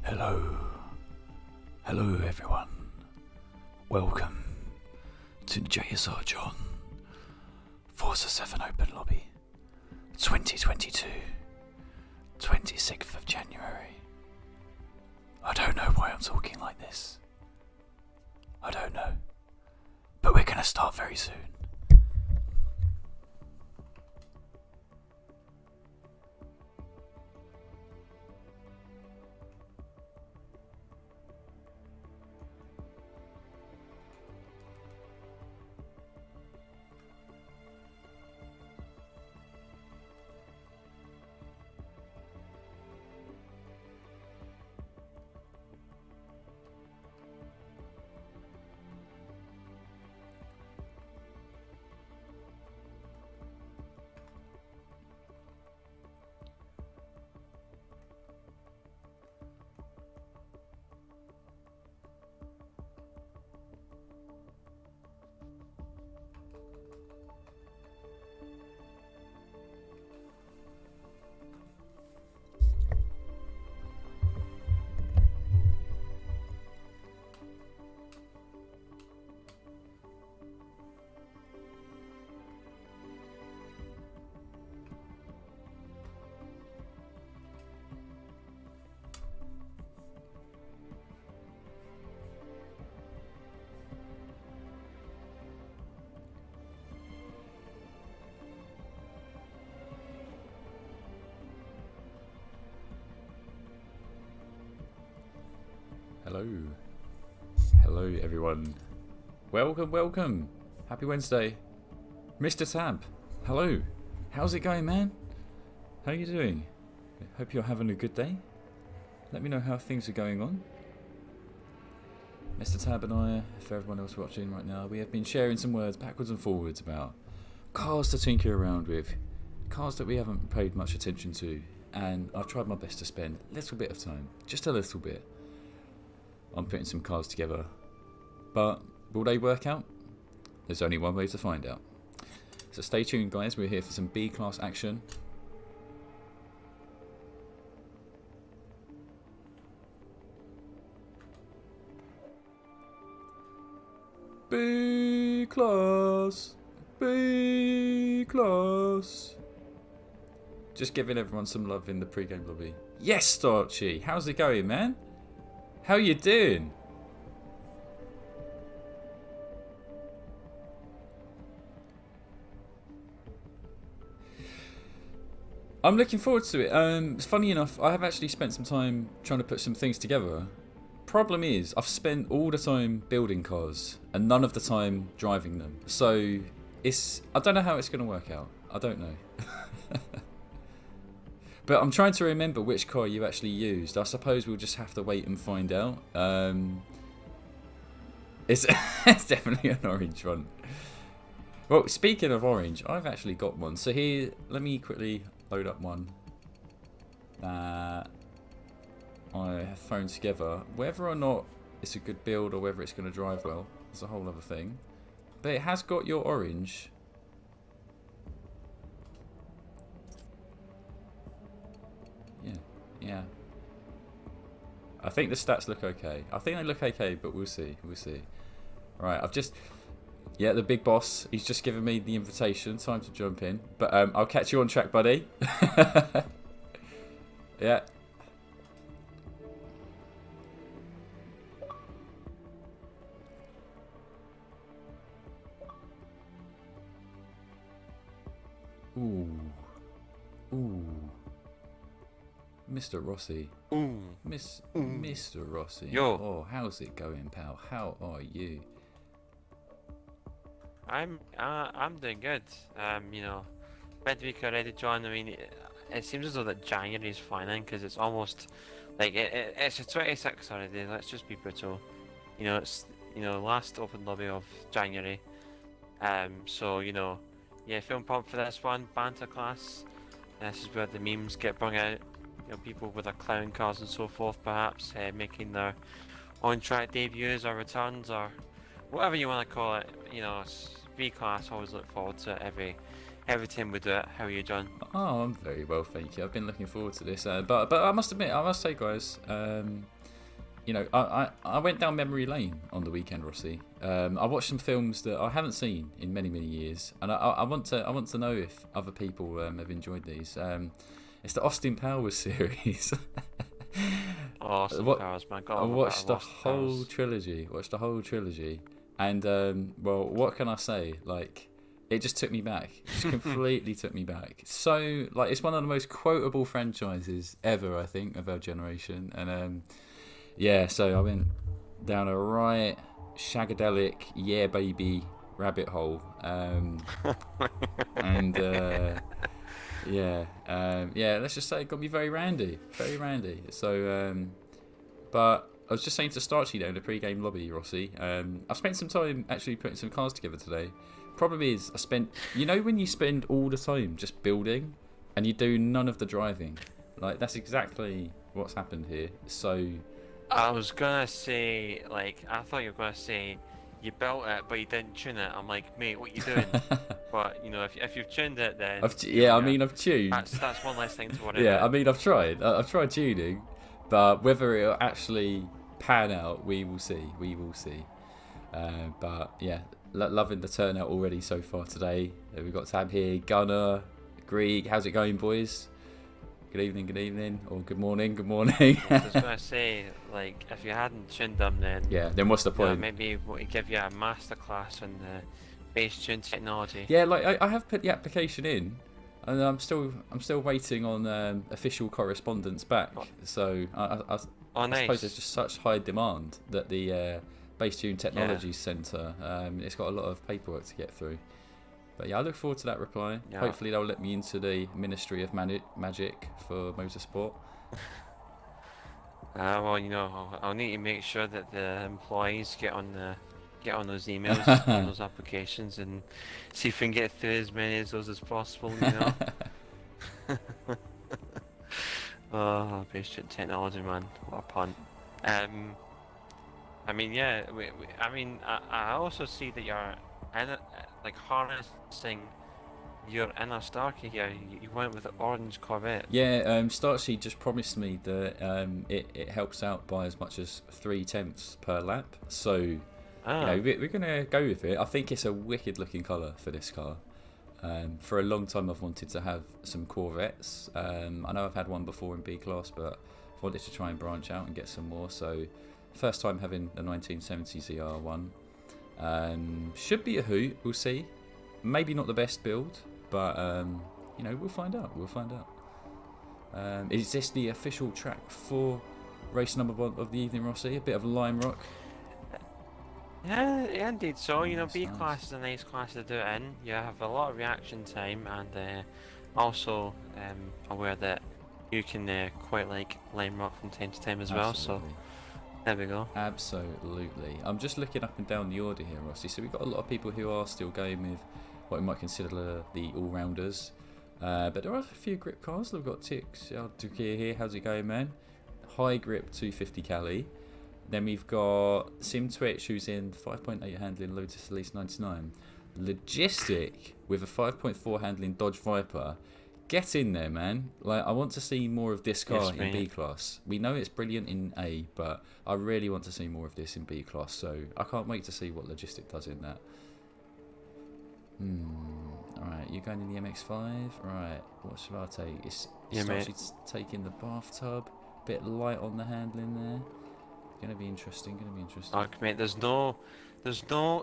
Hello. Hello everyone. Welcome to JSR John Forza 7 Open Lobby 2022 26th of January. I don't know why I'm talking like this. I don't know. But we're going to start very soon. Hello everyone. Welcome. Happy Wednesday. Mr. Tab, hello. How's it going, man? How are you doing? Hope you're having a good day. Let me know how things are going on. Mr. Tab and I, for everyone else watching right now, we have been sharing some words backwards and forwards about cars to tinker around with, cars that we haven't paid much attention to, and I've tried my best to spend a little bit of time, just a little bit, on putting some cars together. But will they work out? There's only one way to find out. So stay tuned, guys. We're here for some B-class action. B-class. B-class. Just giving everyone some love in the pre-game lobby. Yes, Starchy. How's it going, man? How you doing? I'm looking forward to it. Funny enough, I have actually spent some time trying to put some things together. Problem is, I've spent all the time building cars and none of the time driving them. So I don't know how it's going to work out. I don't know. But I'm trying to remember which car you actually used. I suppose we'll just have to wait and find out. It's definitely an orange one. Well, speaking of orange, I've actually got one. So here, let me quickly load up one that I have thrown together. Whether or not it's a good build or whether it's going to drive well, is a whole other thing. But it has got your orange. Yeah. I think the stats look okay. I think they look okay, but we'll see. Alright, yeah, the big boss, he's just given me the invitation. Time to jump in. But I'll catch you on track, buddy. Yeah. Ooh. Mr. Rossi. Mr. Rossi. Yo. Oh, how's it going, pal? How are you? I'm doing good. Midweek already, John. I mean, it seems as though that January is flying because it's almost like it's the 26th already. Let's just be brutal. It's last open lobby of January. So yeah, feeling pumped for this one. Banter class. This is where the memes get brought out. People with their clown cars and so forth, perhaps making their on-track debuts or returns or whatever you want to call it. B-class. Always look forward to it. Every time we do it. How are you, John? Oh, I'm very well, thank you. I've been looking forward to this. But I must admit, I must say, guys, you know, I went down memory lane on the weekend, Rossi. I watched some films that I haven't seen in many years, and I want to know if other people have enjoyed these. It's the Austin Powers series. Austin Powers, man. God, I watched the whole trilogy. And well, what can I say? Like, it just took me back. It just completely took me back. So, like, it's one of the most quotable franchises ever, I think, of our generation. And yeah, so I went down a right shagadelic, yeah baby rabbit hole. And yeah, let's just say it got me very randy. So, but I was just saying to Starchy there in the pre-game lobby, Rossi, I spent some time actually putting some cars together today. Problem is, I spent, you know, when you spend all the time just building and you do none of the driving, like, that's exactly what's happened here. So I was gonna say, like, I thought you were gonna say you built it but you didn't tune it. I'm like, mate, what you doing? But you know, if you've tuned it, then I've tuned. That's one less thing to worry about. Yeah, I mean, I've tried tuning, but whether it'll actually pan out, we will see. But yeah, loving the turnout already so far today. We've got Tab here, Gunner, Greig. How's it going, boys? Good evening, or good morning. I was gonna say, like, if you hadn't tuned them, then what's the point? Maybe we'll give you a masterclass on the bass tune technology. Yeah, like I have put the application in, and I'm still waiting on official correspondence back. So I suppose there's just such high demand that the Bass Tune Technology Centre, it's got a lot of paperwork to get through. But yeah, I look forward to that reply. Yeah. Hopefully they'll let me into the Ministry of Magic for motorsport. Well, you know, I'll need to make sure that the employees get on those emails, on those applications, and see if we can get through as many of those as possible. You know. Oh, Bass Tune Technology, man, what a pun. I mean, yeah. I also see that you're harnessing your inner Starkey here. You went with the orange Corvette. Yeah, Starkey just promised me that it helps out by as much as 0.3 per lap. So, you know, we're gonna go with it. I think it's a wicked looking colour for this car. For a long time, I've wanted to have some Corvettes. I know I've had one before in B class, but I wanted to try and branch out and get some more. So, first time having a 1970 ZR1. Should be a hoot. We'll see. Maybe not the best build, but you know, we'll find out. Is this the official track for race number 1 of the evening, Rossi? A bit of Lime Rock. Yeah, indeed. So you know, B class is a nice class to do it in. You have a lot of reaction time, and also aware that you can quite like Lime Rock from time to time as well. So. There we go. Absolutely. I'm just looking up and down the order here, Rossi. So we've got a lot of people who are still going with what we might consider the all-rounders. But there are a few grip cars. We've got Tix Tukir here. How's it going, man? High grip 250 Cali. Then we've got Sim Twitch, who's in 5.8 handling Lotus Elise 99. Logistic with a 5.4 handling Dodge Viper. Get in there, man. Like, I want to see more of this car in B class. We know it's brilliant in A, but I really want to see more of this in B class. So I can't wait to see what Logistic does in that. Alright, you're going in the MX-5? Right, what should I take? It's actually taking the bathtub. Bit light on the handling there. Gonna be interesting. Look, mate, there's no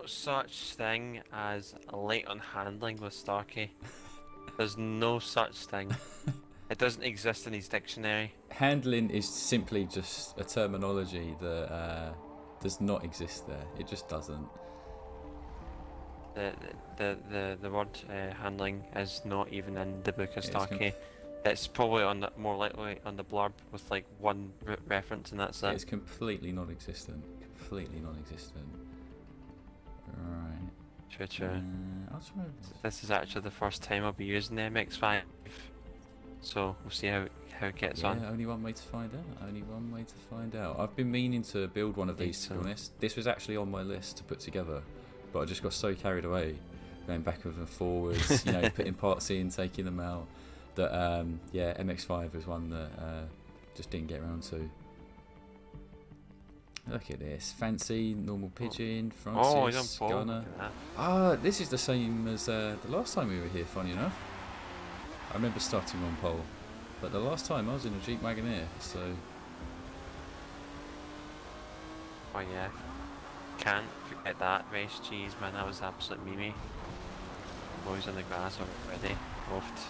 such thing as light on handling with Starkey. There's no such thing. It doesn't exist in his dictionary. Handling is simply just a terminology that does not exist there. It just doesn't. The word handling is not even in the book of Starkey. It's probably more likely on the blurb with like one reference, and that's it. It's completely non-existent. Right. True. This is actually the first time I'll be using the MX-5, so we'll see how it gets on. Yeah, only one way to find out. I've been meaning to build one of these, to be honest. This was actually on my list to put together, but I just got so carried away, going backwards and forwards, you know, putting parts in, taking them out, that MX-5 was one that just didn't get around to. Look at this. Fancy, normal pigeon, Oh, he's on Francis, pole. Gunner. Look at that. Ah, this is the same as the last time we were here, funny enough. I remember starting on pole. But the last time I was in a Jeep Wagoneer, so... Oh yeah. Can't forget that race. Jeez, man, that was absolute mimi. Boys on the grass already. Oofed.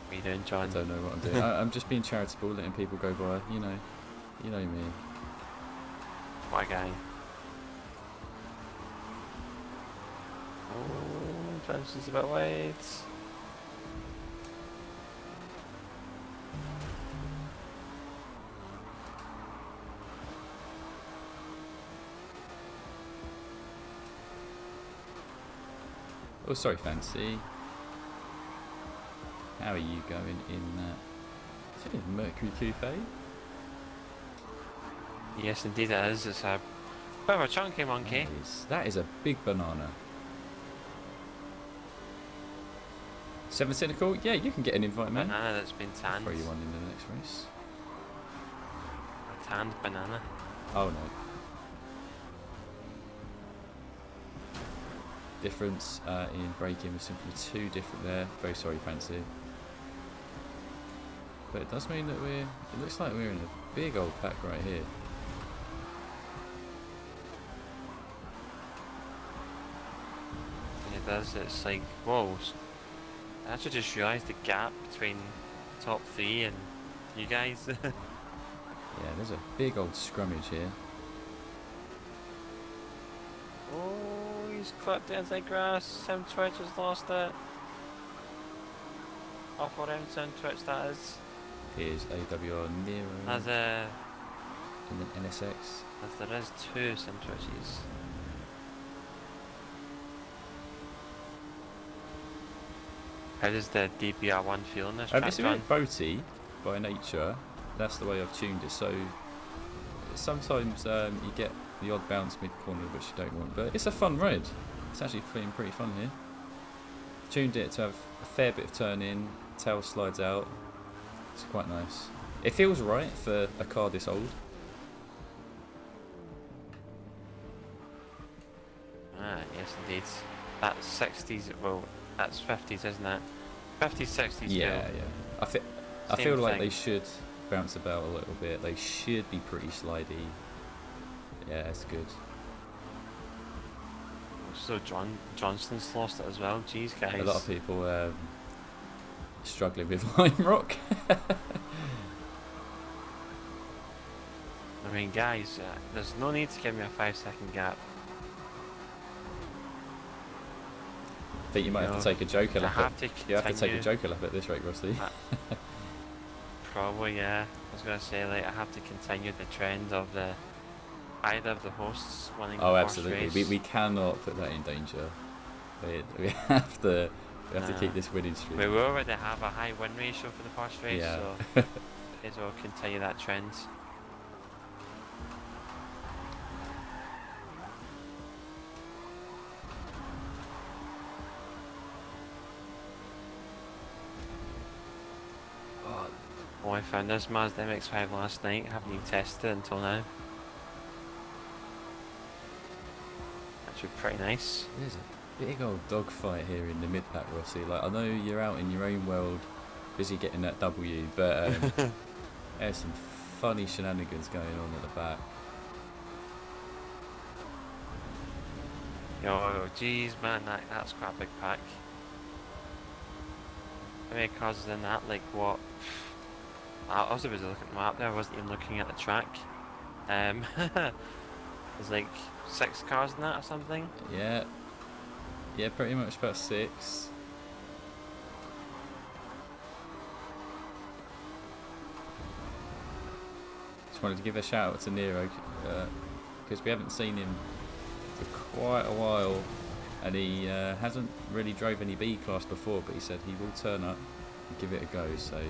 What are you doing, I John? don't know what I'm doing. I'm just being charitable, letting people go by, you know. You know me. What a guy. Oh, Francis about wide. Oh, sorry, Fancy. How are you going in that? Is it a Mercury Coupe? Yes, indeed it is. It's a bit of a chunky monkey. That is a big banana. Seven Cynical? Yeah, you can get an invite, man. Banana that's been tanned. Throw you one in the next race. A tanned banana. Oh no. Difference in braking was simply too different there. Very sorry, Fancy. But it does mean that it looks like we're in a big old pack right here. It does. It's like, whoa. I actually just realised the gap between top 3 and you guys. Yeah, there's a big old scrummage here. Oh, he's clipped it inside grass. Sim Twitch has lost it. Off around Sim Twitch, that is. Here's AWR Nero As and then NSX. there is 2 Sim Twitches. How does the DPR1 feel in this track, It's a John? bit boaty by nature. That's the way I've tuned it. So sometimes you get the odd bounce mid-corner which you don't want, but it's a fun ride. It's actually feeling pretty fun here. Tuned it to have a fair bit of turn in, tail slides out. It's quite nice. It feels right for a car this old. Ah, yes indeed. That's 60s, well, that's 50s, isn't it? 50s, 60s Yeah, feel. yeah. I Same feel like thing. they should bounce about a little bit. They should be pretty slidey. Yeah, it's good. So Johnston's lost it as well. Jeez, guys. A lot of people struggling with Lime Rock. I mean, guys, there's no need to give me a 5-second gap. I think you might have to take a joker I lap. have to You have to take a continue. joker lap at this rate, Rossi. Probably, yeah. I was gonna say, like, I have to continue the trend of either of the hosts winning Oh, the first absolutely. race. We cannot put that in danger. We have to keep this winning streak. We already have a high win ratio for the first race, Yeah. so may as well continue that trend. Oh, I found this Mazda MX-5 last night. Haven't even tested it until now. Actually, pretty nice. There's a big old dogfight here in the mid-pack, Rossi. Like, I know you're out in your own world, busy getting that W, but there's some funny shenanigans going on at the back. Yo, jeez, man, that's quite a big pack. How many cars is in that? Like, what? I was busy looking at the map there, I wasn't even looking at the track. There's like 6 cars in that or something. Yeah, pretty much about 6. Just wanted to give a shout out to Nero because we haven't seen him for quite a while, and he hasn't really drove any B class before, but he said he will turn up and give it a go. So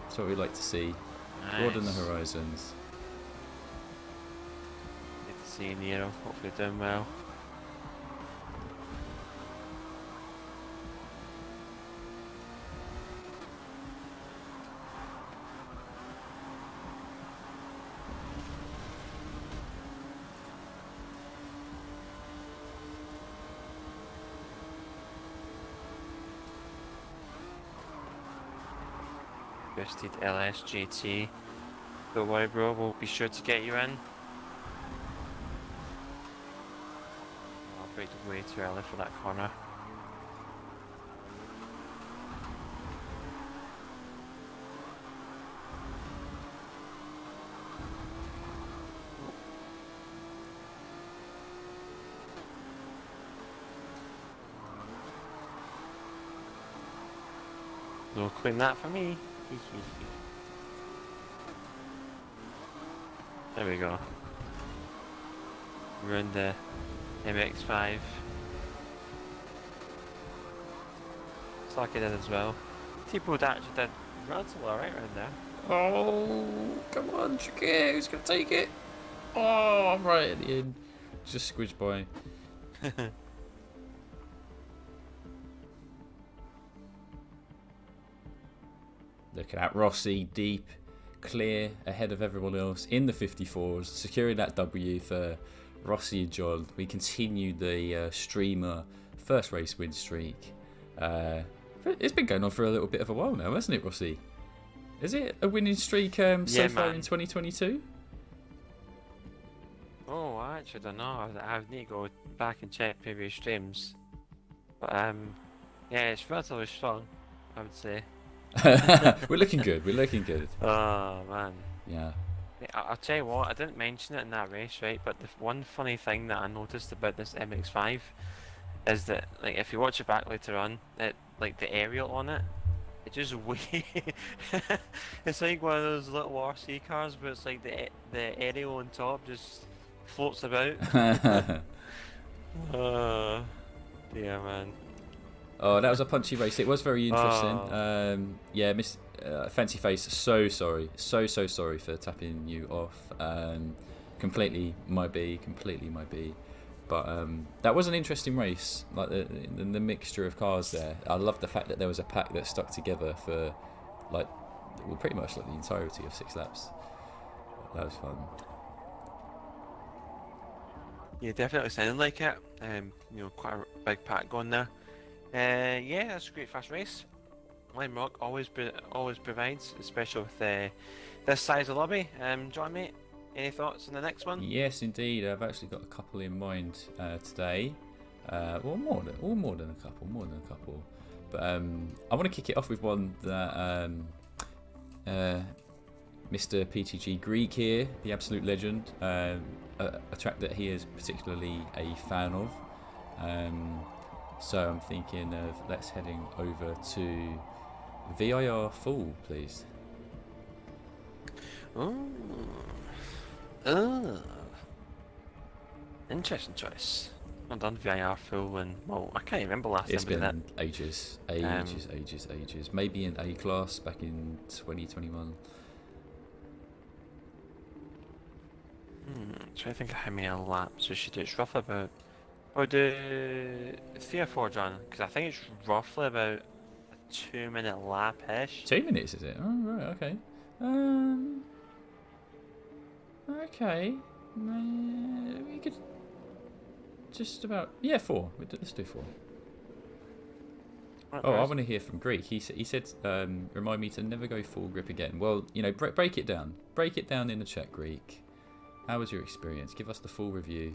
that's what we'd like to see. Broaden the Nice. horizons. Good to see you, Nero. Hopefully you're doing well. boosted LSGT. Don't worry, bro. We'll be sure to get you in. I'll break way too early for that corner. No clean that for me. There we go. We're in the MX5. Slack it in as well. T-Boat actually did relatively alright around there. Oh, come on, Shakir, who's going to take it? Oh, I'm right at the end. Just squidged by. Look at that, Rossi, deep, clear, ahead of everyone else in the 54s, securing that W for Rossi and John. We continue the streamer first race win streak. It's been going on for a little bit of a while now, hasn't it, Rossi? Is it a winning streak so far in 2022? Oh, I actually don't know. I need to go back and check previous streams. But yeah, it's relatively strong, I would say. We're looking good. We're looking good. Oh man. Yeah. I'll tell you what. I didn't mention it in that race, right? But the one funny thing that I noticed about this MX-5 is that, like, if you watch it back later on, it like the aerial on it, it just way. It's like one of those little RC cars, but it's like the aerial on top just floats about. Oh dear, man. Oh, that was a punchy race. It was very interesting. Yeah, Miss Fancy Face, so sorry. So sorry for tapping you off. Completely my B. But that was an interesting race. Like the mixture of cars there. I love the fact that there was a pack that stuck together for pretty much like the entirety of 6 laps. That was fun. Yeah, definitely sounded like it. Quite a big pack going there. Yeah, that's a great fast race. Lime Rock always provides, especially with this size of lobby. John, mate, any thoughts on the next one? Yes, indeed. I've actually got a couple in mind today. Well, more than a couple. But I want to kick it off with one that Mr. PTG Greek here, the absolute legend, a track that he is particularly a fan of. So I'm thinking of let's heading over to VIR Full, please. Interesting choice. I've done VIR Full and, well, I can't remember last It's time we did been ages. Maybe in A class back in 2021. Trying to think of how many laps we should do. It's roughly about. Or do 3 or 4, John? Because I think it's roughly about a 2-minute lap-ish. 2 minutes, is it? Oh, right, okay. Okay. We could just about... Yeah, 4. Let's do 4. Right, Oh, I want to hear from Greek. He said, remind me to never go full grip again. Well, break it down. Break it down in the chat, Greek. How was your experience? Give us the full review.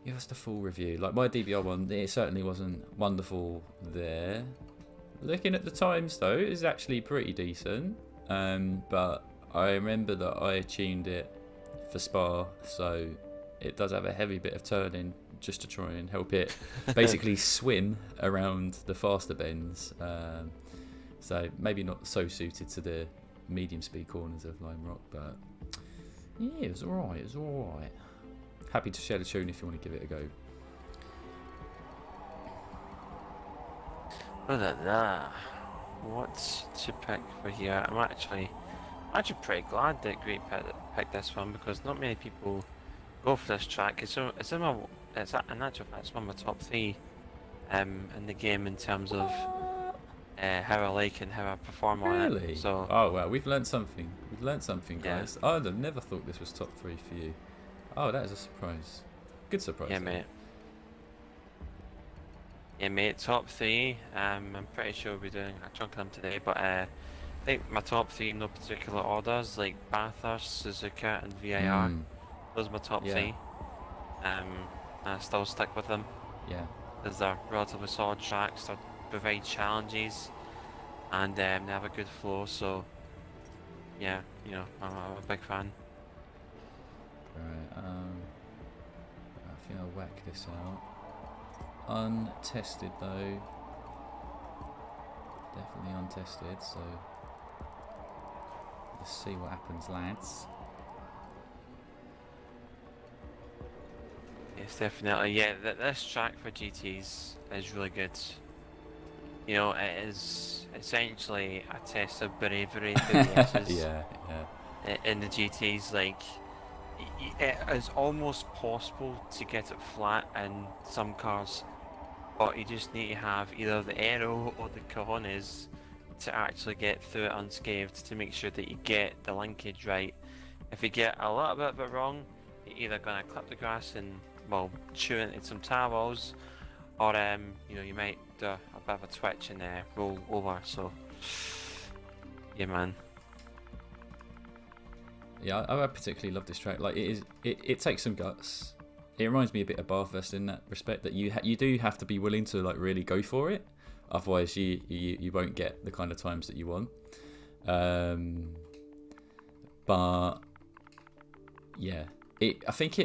Like my DBR one, it certainly wasn't wonderful there. Looking at the times though, it's actually pretty decent. But I remember that I tuned it for Spa, so it does have a heavy bit of turning just to try and help it basically swim around the faster bends. So maybe not so suited to the medium speed corners of Lime Rock, but yeah, it was alright. Happy to share the tune if you want to give it a go. What's to pick for here? I'm actually pretty glad that Great picked this one because not many people go for this track. It's in actual fact it's one of my top 3 in the game in terms of how I like and how I perform on it. So oh well, we've learnt something. Guys. Yeah. I'd have never thought this was top 3 for you. Oh, that is a surprise. Good surprise. Yeah, mate. Yeah, mate. Top 3. I'm pretty sure we'll be doing a chunk of them today, but think my top three in no particular orders, like Banter, Suzuka, and VIR. Those are my top Yeah. three. I still stick with them. Yeah. Because they're relatively solid tracks, they provide challenges, and they have a good flow, so yeah, you know, I'm a big fan. Right, I think I'll whack this out. Untested though. Definitely untested, so let's see what happens, lads. Yes, definitely. Yeah, this track for GTs is really good. You know, it is essentially a test of bravery for the S's. Yeah. In the GTs, like, it is almost possible to get it flat in some cars, but you just need to have either the aero or the cojones to actually get through it unscathed to make sure that you get the linkage right. If you get a little bit of it wrong, you're either gonna clip the grass and, well, chew into some towels, or you know, you might do a bit of a twitch and roll over. So yeah, man. Yeah, I particularly love this track. Like, it takes some guts. It reminds me a bit of Bathurst in that respect, that you do have to be willing to like really go for it. Otherwise, you won't get the kind of times that you want. But yeah, I think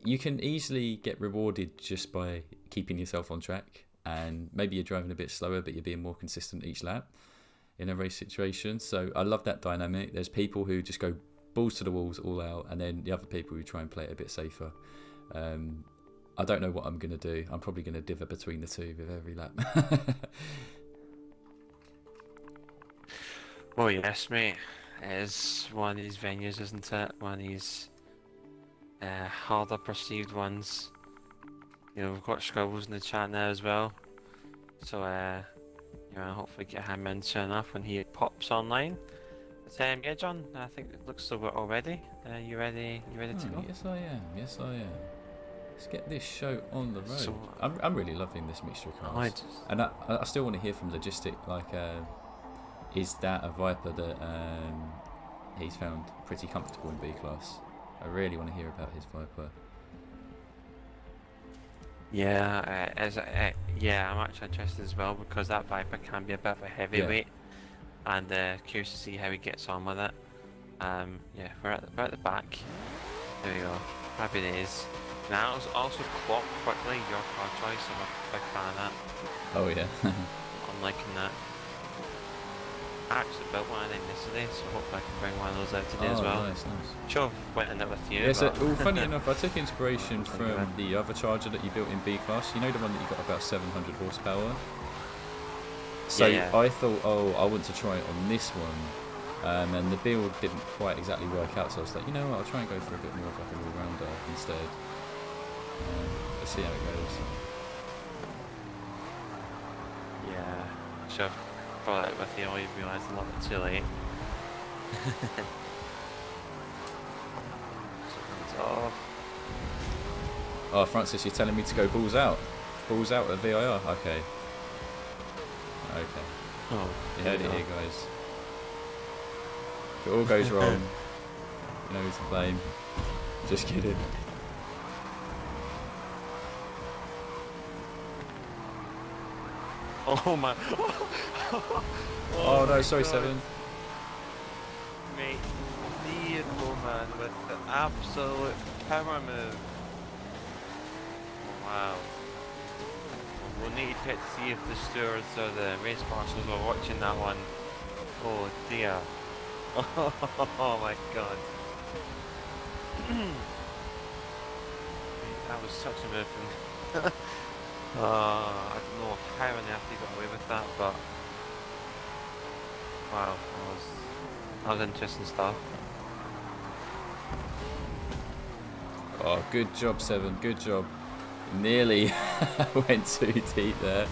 you can easily get rewarded just by keeping yourself on track, and maybe you're driving a bit slower, but you're being more consistent each lap in a race situation. So I love that dynamic. There's people who just go balls to the walls all out, and then the other people who try and play it a bit safer. I don't know what I'm going to do. I'm probably going to divot between the two with every lap. Oh yes, mate. It is one of these venues, isn't it? One of these harder perceived ones. You know, we've got Scribbles in the chat now as well. So you know, hopefully get him in soon enough when he pops online. But yeah, John, I think it looks so good already. You ready? You ready to go? Yes, I am. Yes, I am. Let's get this show on the road. So, I'm really loving this mixture of cars, and I still want to hear from Logistic. Like, is that a Viper that he's found pretty comfortable in B class? I really want to hear about his Viper. yeah, yeah, I'm actually interested as well, because that Viper can be a bit of a heavyweight, and curious to see how he gets on with it. Yeah, we're at the back. There we go. Happy days. Now, also clock quickly your car choice. I'm a big fan of that. Oh yeah. I'm liking that. I actually built one of them yesterday, so hopefully I can bring one of those out today as well. Nice. Sure, went in it with you. Yeah, so, well, funny enough, I took inspiration from the other Charger that you built in B class. You know, the one that you got about 700 horsepower. So yeah. I thought, I want to try it on this one, and the build didn't quite exactly work out. So I was like, you know what, I'll try and go for a bit more of like an all-rounder instead. Let's see how it goes. Yeah, should have brought it with you, or you realised a little bit too late. Off. Oh, Francis, you're telling me to go balls out? Balls out at VIR? Okay. Oh, you heard it here, guys. If it all goes wrong, you know who to blame. Just kidding. Oh my! Oh no, sorry, God. 7. Mate, vehicle man with the absolute power move. Oh, wow. We'll need to see if the stewards or the race marshals are watching that one. Oh dear. Oh my god. That was such a move from I don't know how on earth he got away with that, but wow, that was interesting stuff. Oh, good job, 7. Good job. Nearly went too deep there.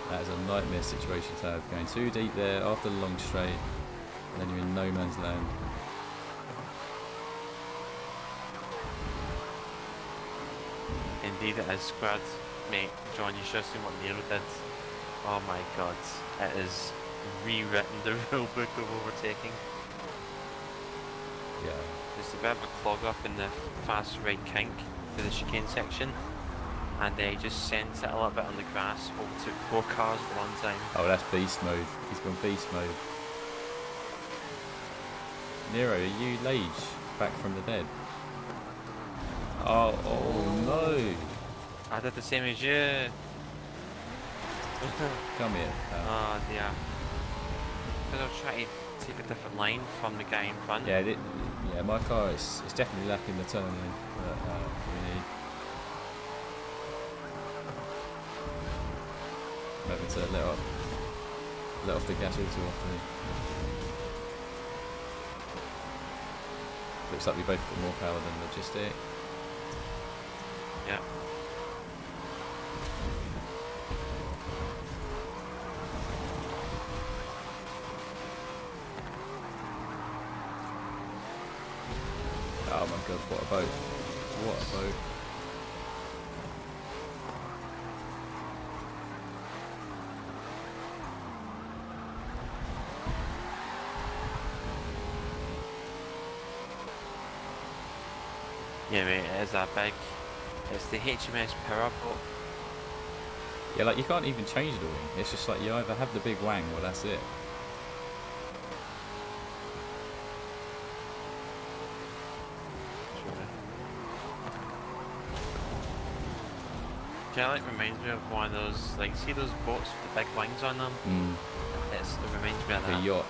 That is a nightmare situation to have. Going too deep there after the long straight, and then you're in no man's land. Indeed it is, squad. Mate, John, you should have seen what Nero did. Oh my god, it is rewritten the rule book of overtaking. Yeah. There's a bit of a clog up in the fast right kink to the chicane section, and they just sent it a little bit on the grass, overtook 4 cars at one time. Oh, that's beast mode. He's gone beast mode. Nero, are you Lage back from the dead? Oh no! I did the same as you. Come here. Oh dear. Because I was trying to take a different line from the guy in front. Yeah, yeah. My car is definitely lacking the turning that we need. I'm having to let off the gas all too often. Looks like we both got more power than Logistic. Yeah. Oh my god, what a boat. What a boat. Yeah, mate, it is that big. It's the HMS power boat. Yeah, like you can't even change the wing. It's just like you either have the big wang or that's it. Yeah, like reminds me of one of those, like, see those boats with the big wings on them? It reminds me of Like that. a yacht.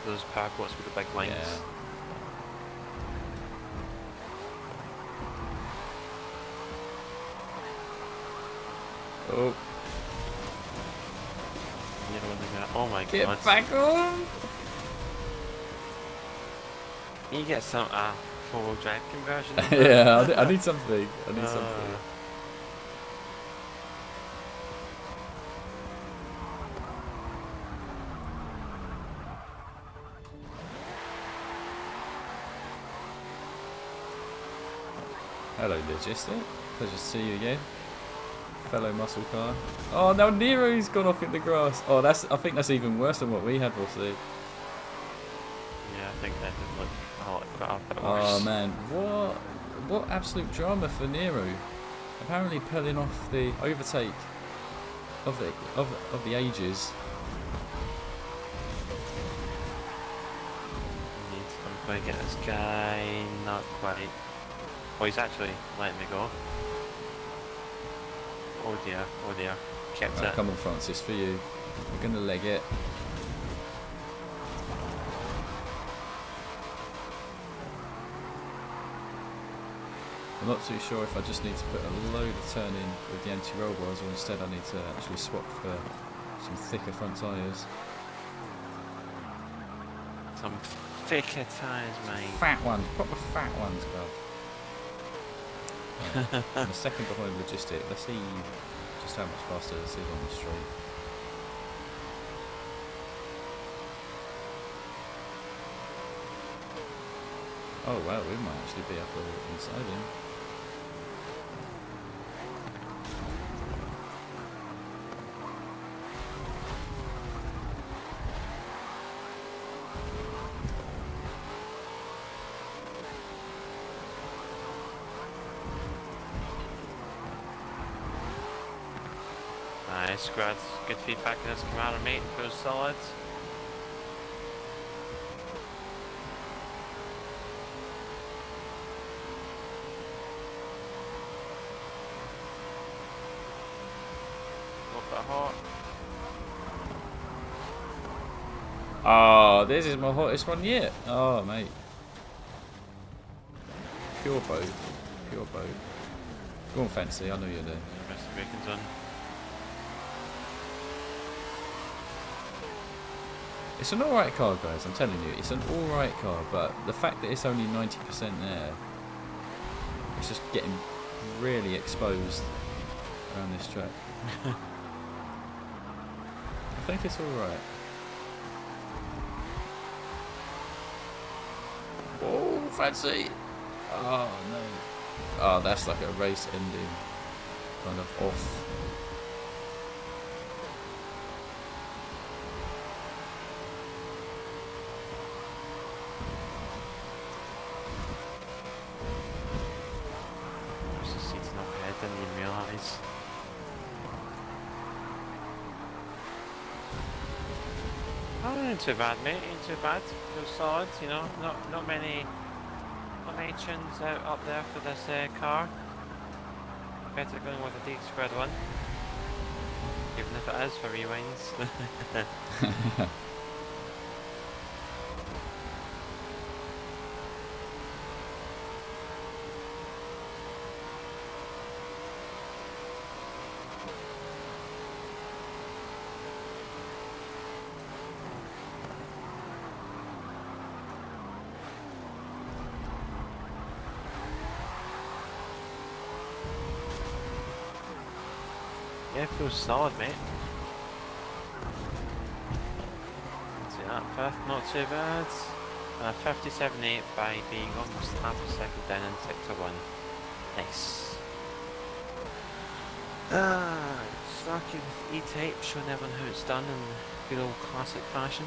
Those power boats with the big wings. Yeah. Oh, You know when they go, oh my get god. back on! You get some 4-wheel drive conversion. Yeah, I need something. I need something. Hello, Logistic. Pleasure to see you again. Fellow muscle car. Oh, now Nero's gone off in the grass. Oh, I think that's even worse than what we had, we'll see. Yeah, I think that did look quite a bit worse. Oh man, what absolute drama for Nero. Apparently pulling off the overtake of the ages. Need to quite get this guy, not quite. Oh, he's actually letting me go. Oh dear, kept Right, it. come on Francis, for you. We're gonna leg it. I'm not too sure if I just need to put a load of turn in with the anti-roll bars or instead I need to actually swap for some thicker front tyres. Some thicker tyres, mate. Fat ones, proper fat ones, bruv. I'm a second behind Logistic. Let's see just how much faster this is on the straight. Oh wow, we might actually be up inside him. Nice, squads. Good feedback on this commander, mate. Feels solid. A bit hot. Oh, this is my hottest one yet. Oh, mate. Pure boat. Pure boat. Go on, Fancy. I know you're there. Rest of the bacon's on. It's an alright car, guys. I'm telling you. It's an alright car, but the fact that it's only 90% there, it's just getting really exposed around this track. I think it's alright. Oh, Fancy! Oh, no. Oh, that's like a race ending. Kind of off. Oh, ain't too bad, mate. Ain't too bad. Feels solid, you know. Not many tunes out up there for this car. Better going with a deep spread one, even if it is for rewinds. Yeah, feels solid, mate. See that fifth, not too bad. 57.8 by being almost half a second down in sector 1. Nice. Starkey with E-type, showing everyone how it's done in good old classic fashion.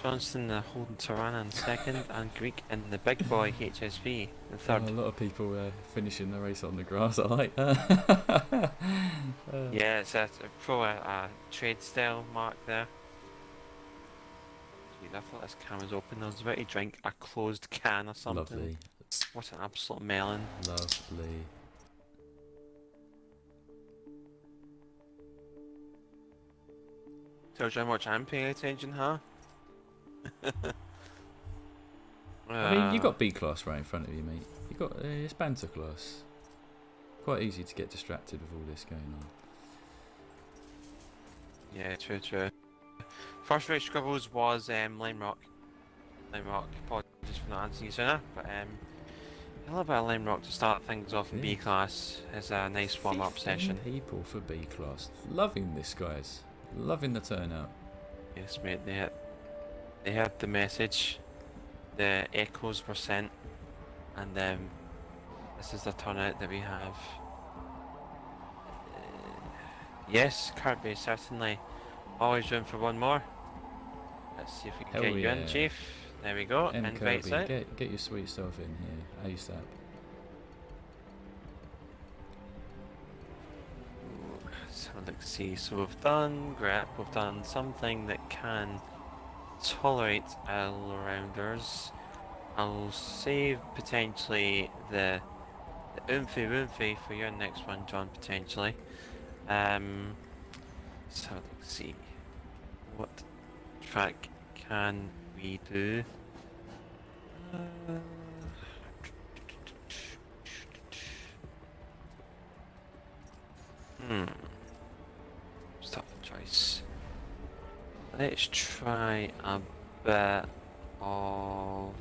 Johnston holding Tirana in second, and Greek in the big boy HSV in third. A lot of people finishing the race on the grass. I like that. Yeah, it's a trade style mark there. Jeez, I thought this can was open. I was about to drink a closed can or something. Lovely. What an absolute melon. Lovely. Tells you how much I'm paying attention, huh? I mean, you got B class right in front of you, mate. You got it's Banter class. Quite easy to get distracted with all this going on. Yeah, true. First race scribbles was Lime Rock. Apologies for not answering you sooner, but a little bit of Lime Rock to start things off in B class is a nice warm-up session. People for B class, loving this, guys. Loving the turnout. Yes, mate. They had the message. The echoes were sent, and this is the turnout that we have. Yes, Kirby, certainly. Always room for one more. Let's see if we can get you in, Chief. There we go. Invites out. Get your sweet self in here, ASAP. So let's see. So we've done grip. We've done something that can tolerate all-rounders. I'll save potentially the oomphy for your next one, John, potentially. So let's see. What track can we do? Stop the choice. Let's try a bit of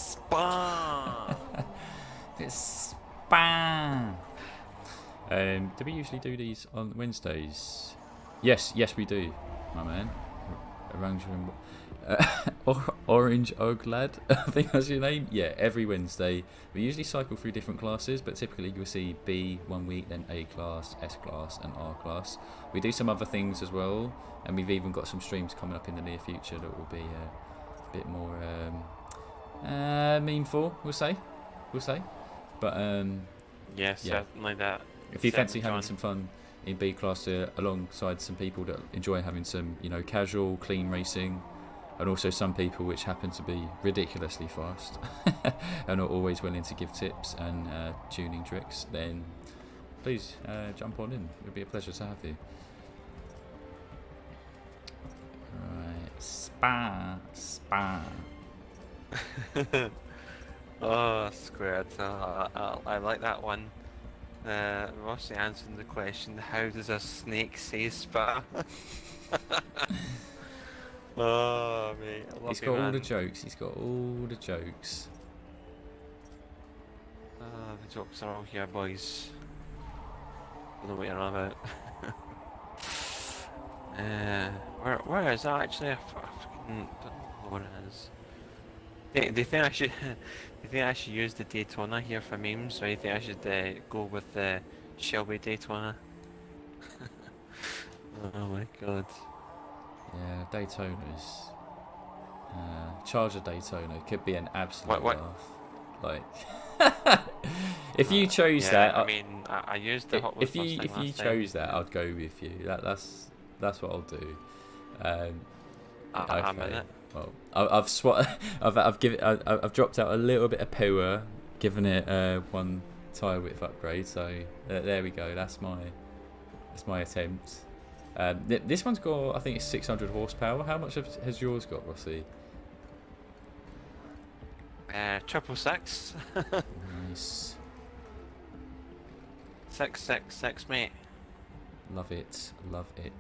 Spa. It's spam. Do we usually do these on Wednesdays? Yes, we do, my man. Orange Og Lad, I think that's your name. Yeah, every Wednesday. We usually cycle through different classes, but typically you'll see B one week, then A class, S class, and R class. We do some other things as well, and we've even got some streams coming up in the near future that will be a bit more meaningful, we'll say. But yes, yeah. certainly that. If you fancy having some fun in B class alongside some people that enjoy having some, casual, clean racing, and also some people which happen to be ridiculously fast and are always willing to give tips and tuning tricks, then please jump on in. It would be a pleasure to have you. Right, spa. Oh, squared. I like that one. Rossi answering the question, how does a snake say spa? Oh, mate. I love He's you, got man. all the jokes. The jokes are all here, boys. Don't know what you're on about. Where is that actually? I fucking don't know what it is. Do you think I should use the Daytona here for memes, or do you think I should go with the Shelby Daytona? Oh my god. Yeah, Daytona's Charger Daytona could be an absolute What? laugh. Like If you chose yeah, that, I mean, I used the hot if wheels you Mustang last chose time. that, I'd go with you. That's what I'll do. I'm in Okay. it. Well, I've dropped out a little bit of power, given it one tire width upgrade. So there we go. That's my attempt. This one's got, I think it's 600 horsepower. How much has yours got, Rossi? 666. Nice. 666, mate. Love it. Love it.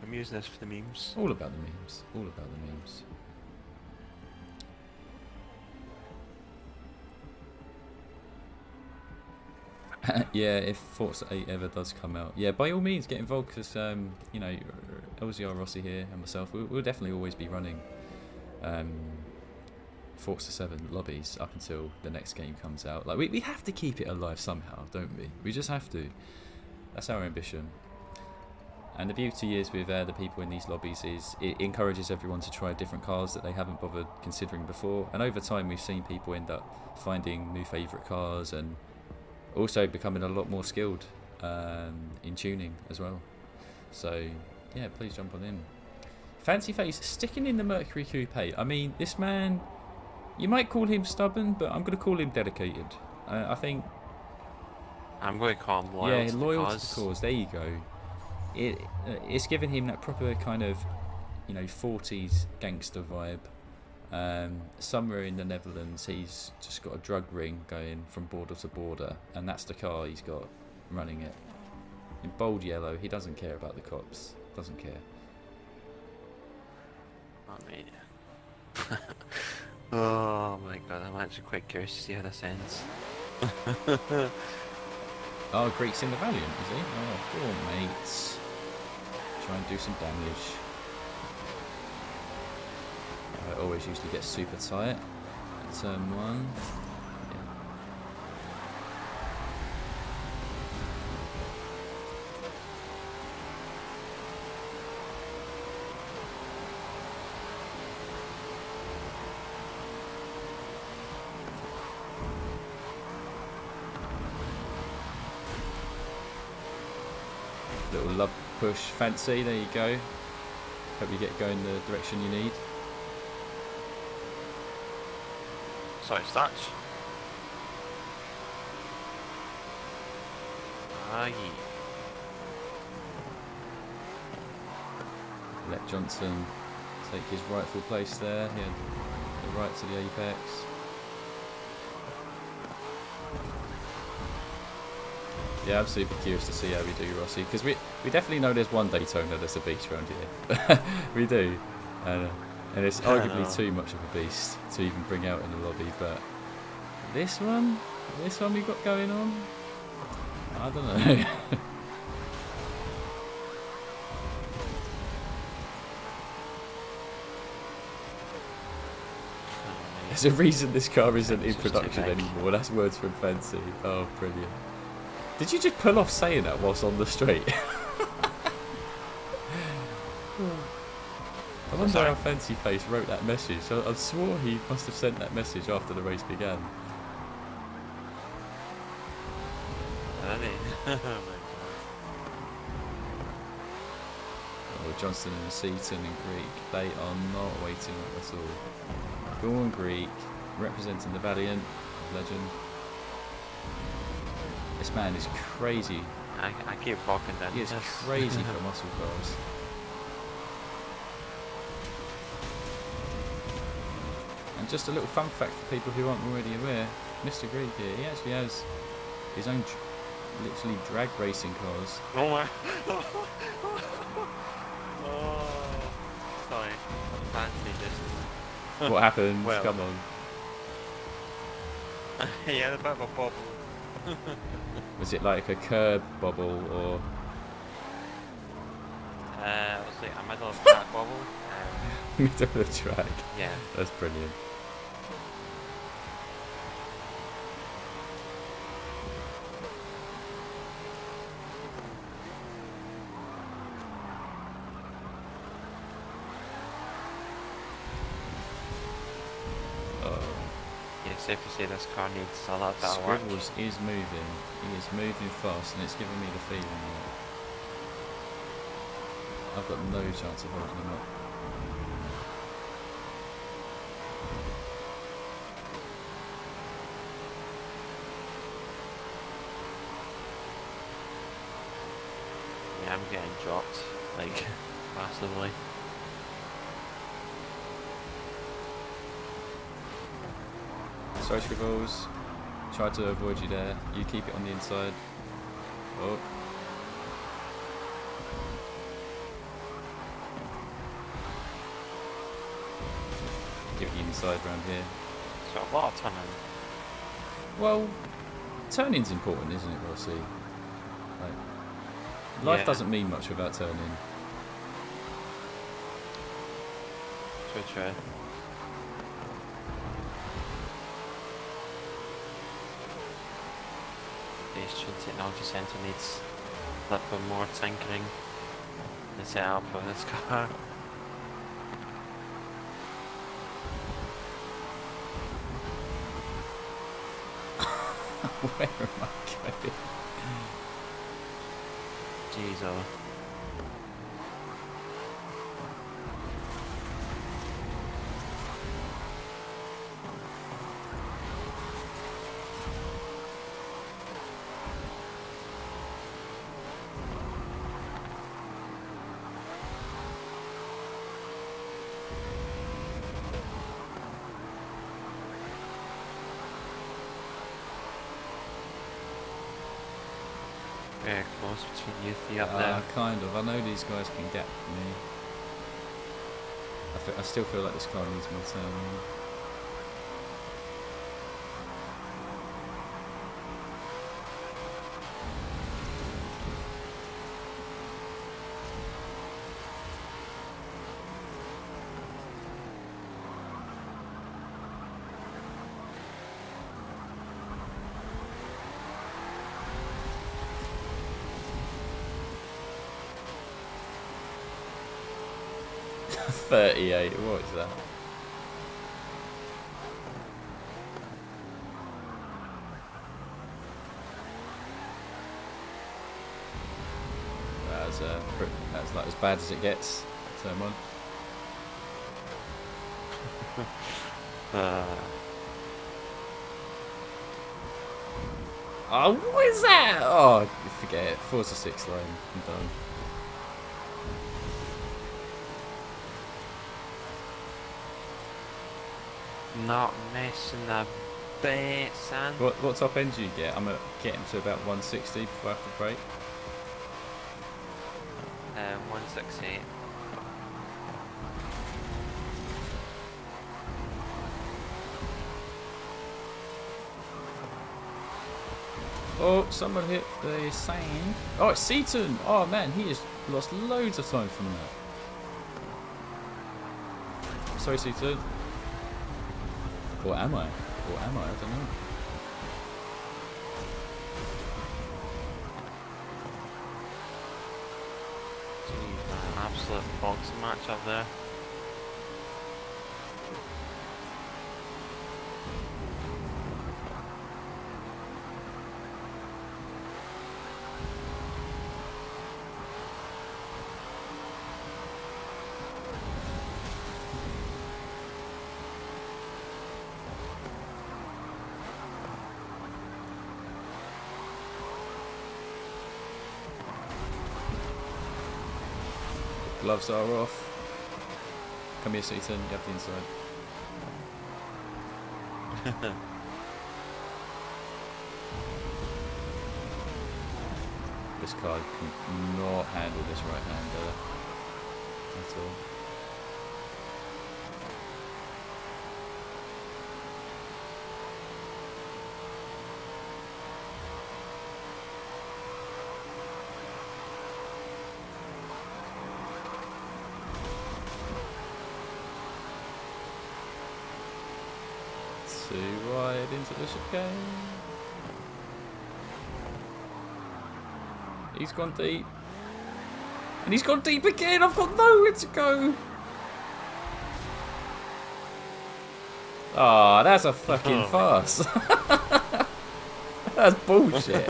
I'm using this for the memes. All about the memes. All about the memes. Yeah, if Forza 8 ever does come out, yeah, by all means get involved, because you know, LZR Rossi here and myself, we'll definitely always be running Forza 7 lobbies up until the next game comes out. Like we have to keep it alive somehow, don't we? We just have to. That's our ambition. And the beauty is with the people in these lobbies is it encourages everyone to try different cars that they haven't bothered considering before. And over time we've seen people end up finding new favourite cars and also becoming a lot more skilled in tuning as well. So yeah, please jump on in. Fancy Face sticking in the Mercury Coupe. I mean, this man, you might call him stubborn, but I'm going to call him dedicated. I think. I'm going to call him loyal. Yeah, to loyal the to the cause. There you go. It's given him that proper kind of, you know, 40s gangster vibe. Somewhere in the Netherlands, he's just got a drug ring going from border to border, and that's the car he's got running it. In bold yellow, he doesn't care about the cops. Doesn't care. Oh, mate. Oh my god, I'm actually quite curious to see how this ends. Oh, Greek's in the Valiant, is he? Oh, go on, mates. Try and do some damage. I always usually get super tight at turn 1. Little love push, fancy, there you go. Hope you get going the direction you need. Sorry, starch. Ah, yeah. Let Johnson take his rightful place there. He had the right to the apex. Yeah, I'm super curious to see how we do, Rossi, because we definitely know there's one Daytona that's a beast around here. We do. And it's arguably too much of a beast to even bring out in the lobby, but this one we got going on, I don't know. There's a reason this car isn't in production anymore. That's words from Fancy. Oh, brilliant. Did you just pull off saying that whilst on the straight? I wonder how Fancy Face wrote that message. I swore he must have sent that message after the race began. Oh, Johnston and Seaton and Greek, they are not waiting up at all. Go on, Greek, representing the Valiant, legend. This man is crazy. I keep walking down. He is crazy for muscle cars. And just a little fun fact for people who aren't already aware, Mr. Greek here, he actually has his own literally drag racing cars. Oh my. Oh, sorry. Fancy just. What happened? Well. Come on. He had a bit of a bobble. Was it like a curb bobble or? It was like a middle of track bobble. Middle of the track. Yeah. That's brilliant. safe to say this car needs a lot of work. Scribbles is moving. He is moving fast, and it's giving me the feeling that I've got no chance of holding him up. Yeah, I'm getting dropped, like, massively. Sorry, Scribbles. Tried to avoid you there. You keep it on the inside. Oh. Give it the inside round here. So a lot of turning. Well, turning's important, isn't it, Rossi? Like, life doesn't mean much without turning. True. The Eastern Technology Centre needs a little bit more tinkering and setup of this car. Where am I going? Jeez, oh. Very close between you three up there. Kind of. I know these guys can get me. I still feel like this car needs more turning. .38, what is that? That's like as bad as it gets. Turn one. Oh, what is that? Oh, forget it. Forza 6 lane. I'm done. Not missing the bit, son. What top end do you get? I'm getting to about 160 before I have to brake. 168. Oh, someone hit the sand. Oh, it's Seaton. Oh man, he has lost loads of time from that. Sorry, Seaton. Or am I? I don't know. Jeez, man, absolute boxing match up there. Gloves are off. Come here, Seaton. You have the inside. This car cannot handle this right-hander at all. Too wide into the chicane. He's gone deep. And he's gone deep again. I've got nowhere to go. Oh, that's a fucking farce. That's bullshit.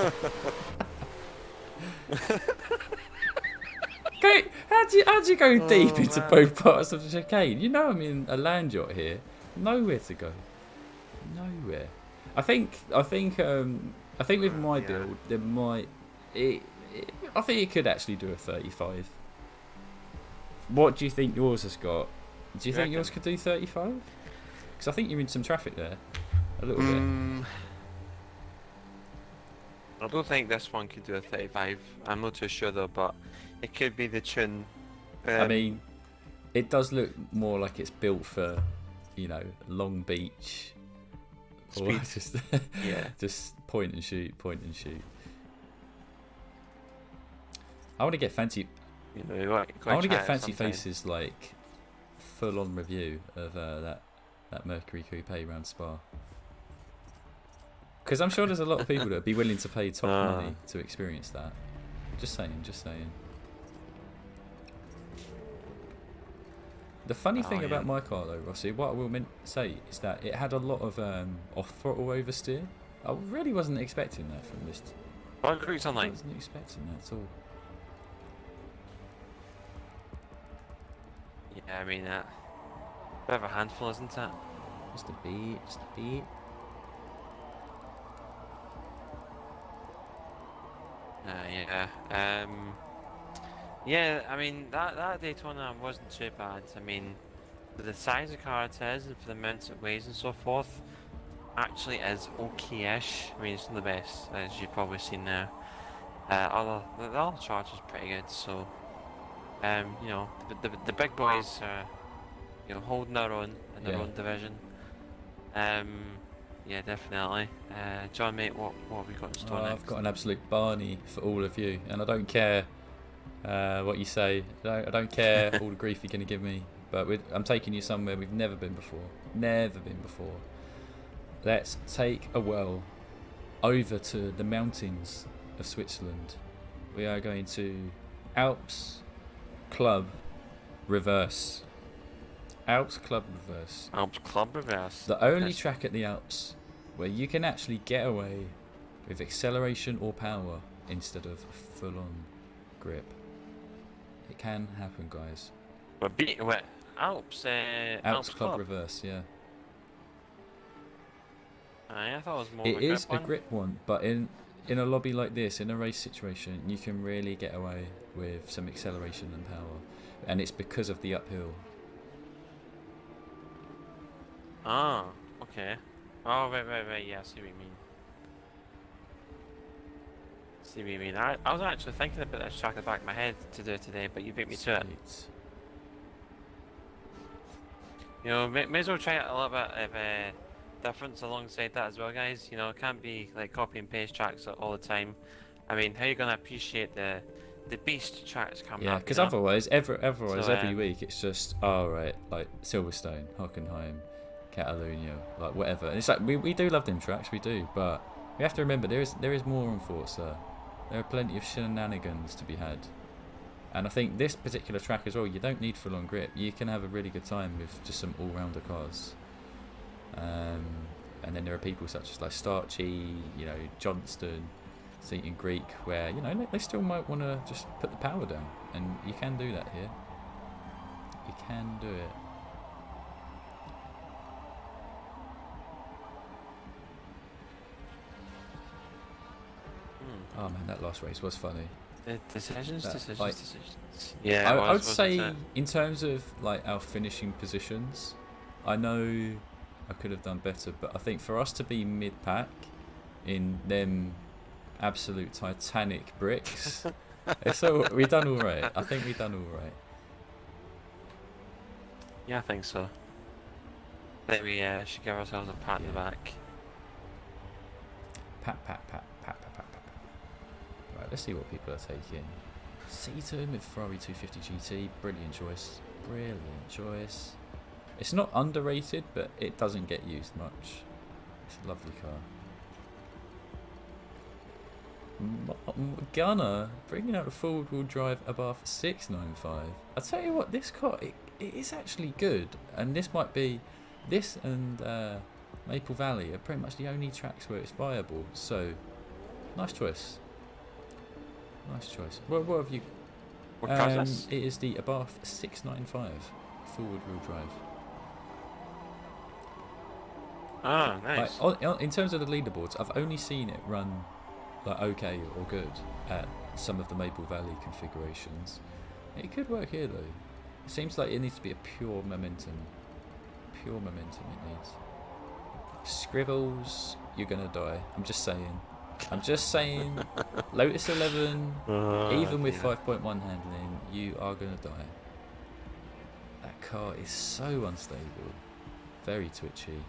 How'd you go deep into both parts of the chicane? You know I'm in a land yacht here. Nowhere to go. Nowhere. I think with my build, there might... I think it could actually do a 35. What do you think yours has got? Do you think yours could do 35? Because I think you're in some traffic there. A little bit. I don't think this one could do a 35. I'm not too sure though, but it could be the tune. I mean, it does look more like it's built for, you know, Long Beach. Speed. Or just, just point and shoot. I want to get fancy. You know, I want to get fancy faces, like full-on review of that Mercury Coupe around Spa. Because I'm sure there's a lot of people that would be willing to pay top money to experience that. Just saying. The funny thing about my car though, Rossi, what I will say is that it had a lot of off-throttle oversteer. I really wasn't expecting that from this. I wasn't expecting that at all. Yeah, I mean, bit of a handful, isn't it? Just a bit. Yeah, I mean, that Daytona wasn't too bad. I mean, for the size of car it is and for the amounts it weighs and so forth, actually is okay-ish. I mean, it's not the best, as you've probably seen now. The other charge is pretty good, so, you know, the big boys are, you know, holding their own in their own division. Yeah, definitely. John, mate, what have we got in store next? I've got an absolute Barney for all of you, and I don't care what you say. I don't care all the grief you're going to give me, but I'm taking you somewhere we've never been before. Let's take a whirl over to the mountains of Switzerland. We are going to Alps Club Reverse. Alps Club Reverse. Alps Club Reverse. The only track at the Alps where you can actually get away with acceleration or power instead of full-on grip. It can happen, guys. Alps Club Reverse, yeah. I thought it was more It of a grip is a one. grip one, but in a lobby like this, in a race situation, you can really get away with some acceleration and power. And it's because of the uphill. Ah, okay. Oh, right, yeah, I see what you mean. I was actually thinking about this track at the back of my head to do today, but you beat me to it. You know, may as well try a little bit of difference alongside that as well, guys. You know, it can't be like copy and paste tracks all the time. I mean, how are you going to appreciate the beast tracks coming up? Yeah, because otherwise, every week it's just, right, like Silverstone, Hockenheim, Catalunya, like whatever. And it's like we do love them tracks, we do, but we have to remember there is more on Forza. There are plenty of shenanigans to be had, and I think this particular track as well, you don't need full-on grip. You can have a really good time with just some all-rounder cars. And then there are people such as like Starchy, you know, Johnston, Seaton Greek, where you know they still might want to just put the power down, and you can do that here. You can do it. Oh man, that last race was funny. Decisions. Yeah, I would say in terms of like our finishing positions, I know I could have done better, but I think for us to be mid-pack in them absolute Titanic bricks, we done all right. I think we done all right. Yeah, I think so. I think we should give ourselves a pat in the back. Pat. Right, let's see what people are taking. Seaton with Ferrari 250 GT, brilliant choice. It's not underrated, but it doesn't get used much. It's a lovely car. Gunner bringing out a forward-wheel drive above 695. I tell you what, this car it is actually good, and this might be This and Maple Valley are pretty much the only tracks where it's viable. So, nice choice. Nice choice. What have you? What car is this? It is the Abarth 695 forward wheel drive. Ah, nice. In terms of the leaderboards, I've only seen it run like okay or good at some of the Maple Valley configurations. It could work here though. It seems like it needs to be a pure momentum. Pure momentum it needs. Scribbles, you're gonna die. I'm just saying. Lotus 11, even with 5.1 handling, you are gonna die. That car is so unstable. Very twitchy.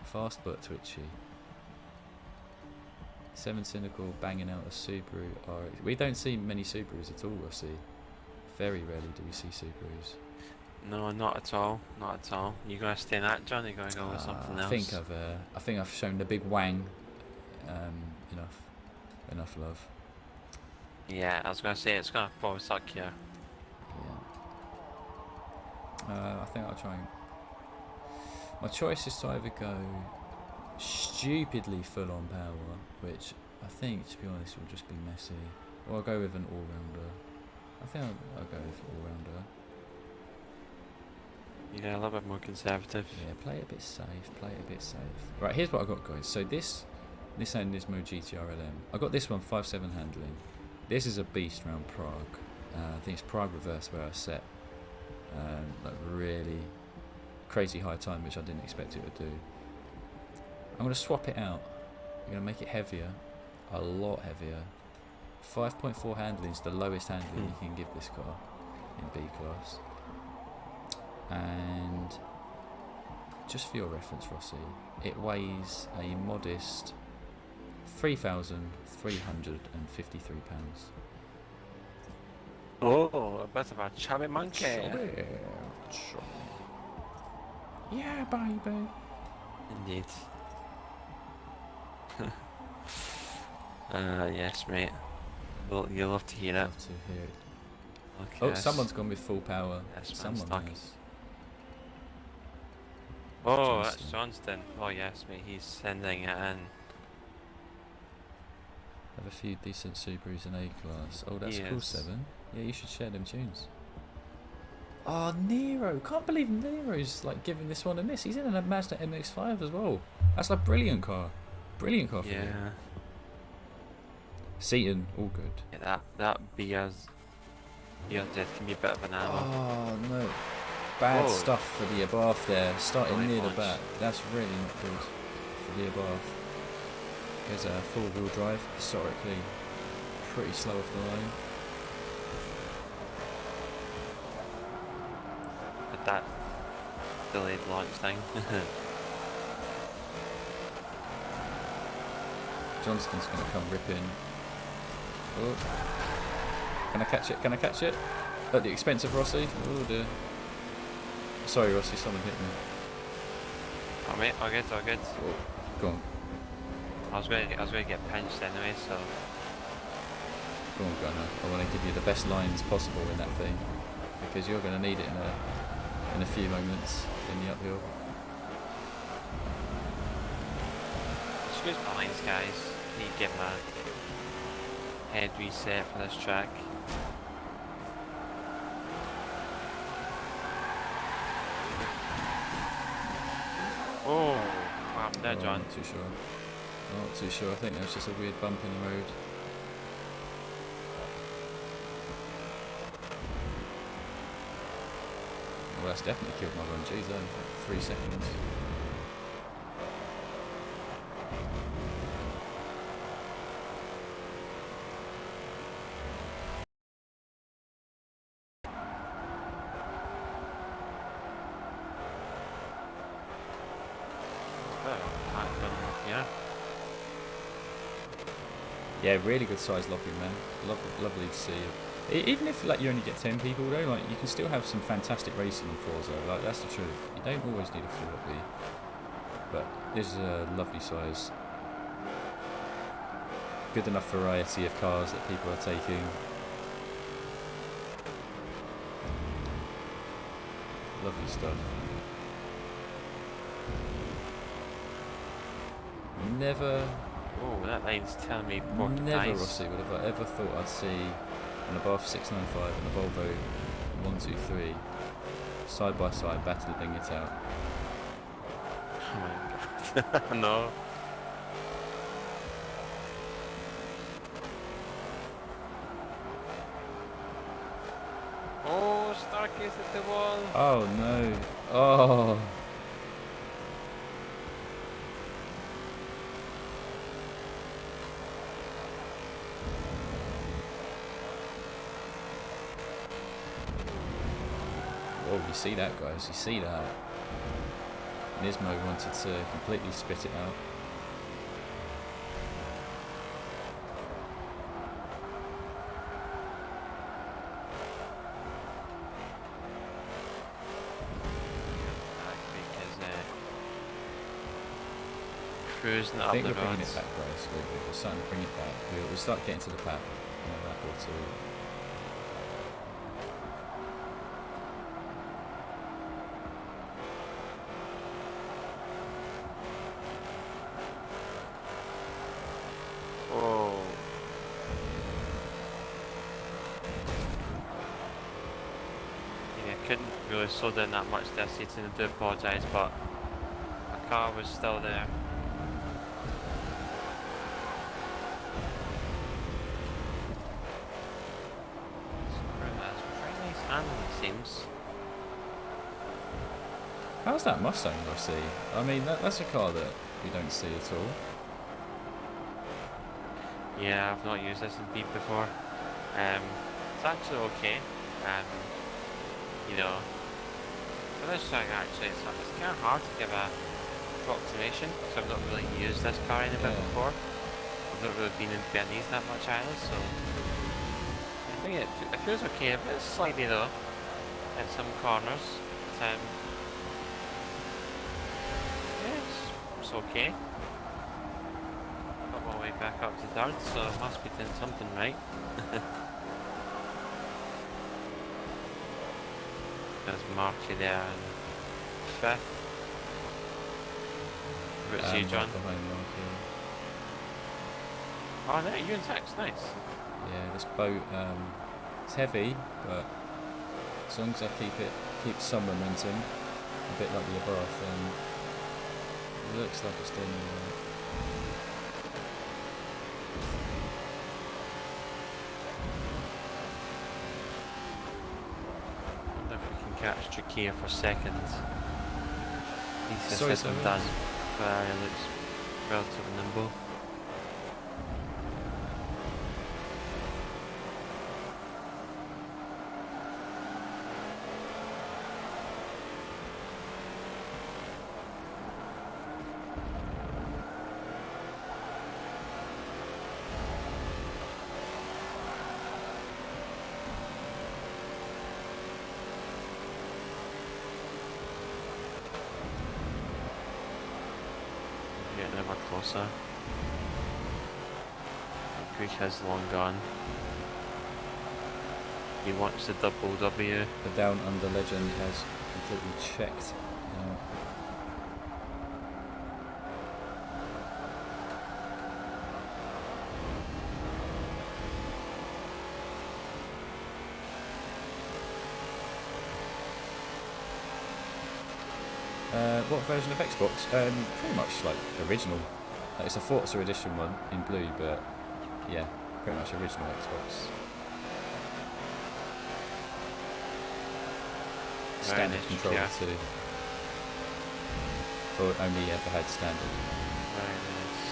Fast but twitchy. 7 Cynical banging out a Subaru RX. We don't see many Subarus at all, Rossi. Very rarely do we see Subarus. No, not at all. Not at all. You gonna stay in that, John? You gonna go with something else? I think I've shown the big wang. Enough love. Yeah, I was gonna say it's gonna probably suck here. Yeah. I think I'll try and. My choice is to either go stupidly full on power, which I think, to be honest, will just be messy, or I'll go with an all-rounder. I think I'll go with all-rounder. Yeah, a little bit more conservative. Yeah, play it a bit safe. Right, here's what I got, guys. So this Nissan Nismo GTR LM. I got this one 5.7 handling. This is a beast round Prague. I think it's Prague reverse where I set like really crazy high time, which I didn't expect it to do. I'm going to swap it out. I'm going to make it heavier, a lot heavier. 5.4 handling is the lowest handling you can give this car in B class. And just for your reference, Rossi, it weighs a modest 3,353 pounds. Oh, a bit of a chubby monkey. Chubby. Yeah, baby. Indeed. Yes, mate. Well, you'll love to hear it. Love to hear it. Okay, Oh, someone's gone with full power. Yes, Someone stuck. has. Oh, Johnston. that's Johnston. Oh, yes, mate. He's sending it in. Have a few decent Subarus in A class. Oh, that's cool, Yes. 7. Yeah, you should share them tunes. Oh, Nero! Can't believe Nero's like giving this one a miss. He's in a Mazda MX-5 as well. That's like brilliant car. Brilliant car for you. Yeah. Seaton, all good. Yeah, that BRZ can be a bit of an animal. Oh no. Bad Whoa. stuff for the Abarth there. Starting Right near the launch. back. That's really not good for the Abarth. There's a four-wheel drive. Historically pretty slow off the line. With that delayed launch thing. Johnston's going to come ripping. Oh. Can I catch it? Can I catch it? At the expense of Rossi? Oh dear. Sorry Rossi, someone hit me. Oh, mate, all good, all good. Oh, go on. I was going to get pinched anyway, so. Go on, Gunner. I want to give you the best lines possible in that thing. Because you're going to need it in a few moments in the uphill. Excuse my lines, guys. Need to get my head reset for this track. Oh, what happened there, John? Not too sure. Not too sure. I think there was just a weird bump in the road. Well, that's definitely killed my run. Jeez, only 3 seconds. Yeah. Yeah, really good size lobby, man. Lovely to see. Even if like you only get 10 people though, like you can still have some fantastic racing in Forza. Like that's the truth. You don't always need a full lobby, but this is a lovely size. Good enough variety of cars that people are taking. Lovely stuff. Never, Oh, that line's telling me never, Portuguese. Rossi, would have I ever thought I'd see an Abarth 695 and a Volvo 123 side by side battling it out. Oh my god. No. Oh, Starcase at the wall. Oh no! Oh! Oh, you see that, guys? You see that? Nismo wanted to completely spit it out. Because cruising I up think the we're bringing roads. it back, guys. We're starting to bring it back. We'll start getting to the pack in a lap or two. Oh. Yeah, couldn't really slow down that much there, Satan. I do apologise, but my car was still there. That's pretty nice handling, it seems. How's that Mustang, Rossi? I mean, that's a car that we don't see at all. Yeah, I've not used this in Beat before. It's actually okay. You know, for this track actually, it's kind of hard to give a approximation because I've not really used this car in a bit before. I've not really been in Viennese that much either, so I think it feels okay, a bit slightly though, in some corners. But, yeah, it's okay. Got my way back up to third, so I must be doing something right. There's Marky there in fifth. What about you, John? Behind Marky. Oh no, you're in sixth, nice. Yeah, this boat, it's heavy, but as long as I keep some momentum, a bit like the Abarth, then it looks like it's doing alright. I wonder if we can catch Jakia for second. He's Sorry, just sorry. done. Ferrari looks relatively nimble. Getting ever closer. Greek has long gone. He wants the double W. The Down Under legend has completely checked. What version of Xbox? Pretty much like original. It's a Forza edition one in blue, but yeah, pretty much original Xbox. Standard nice, controller yeah. too. Thought only ever had standard. Very nice.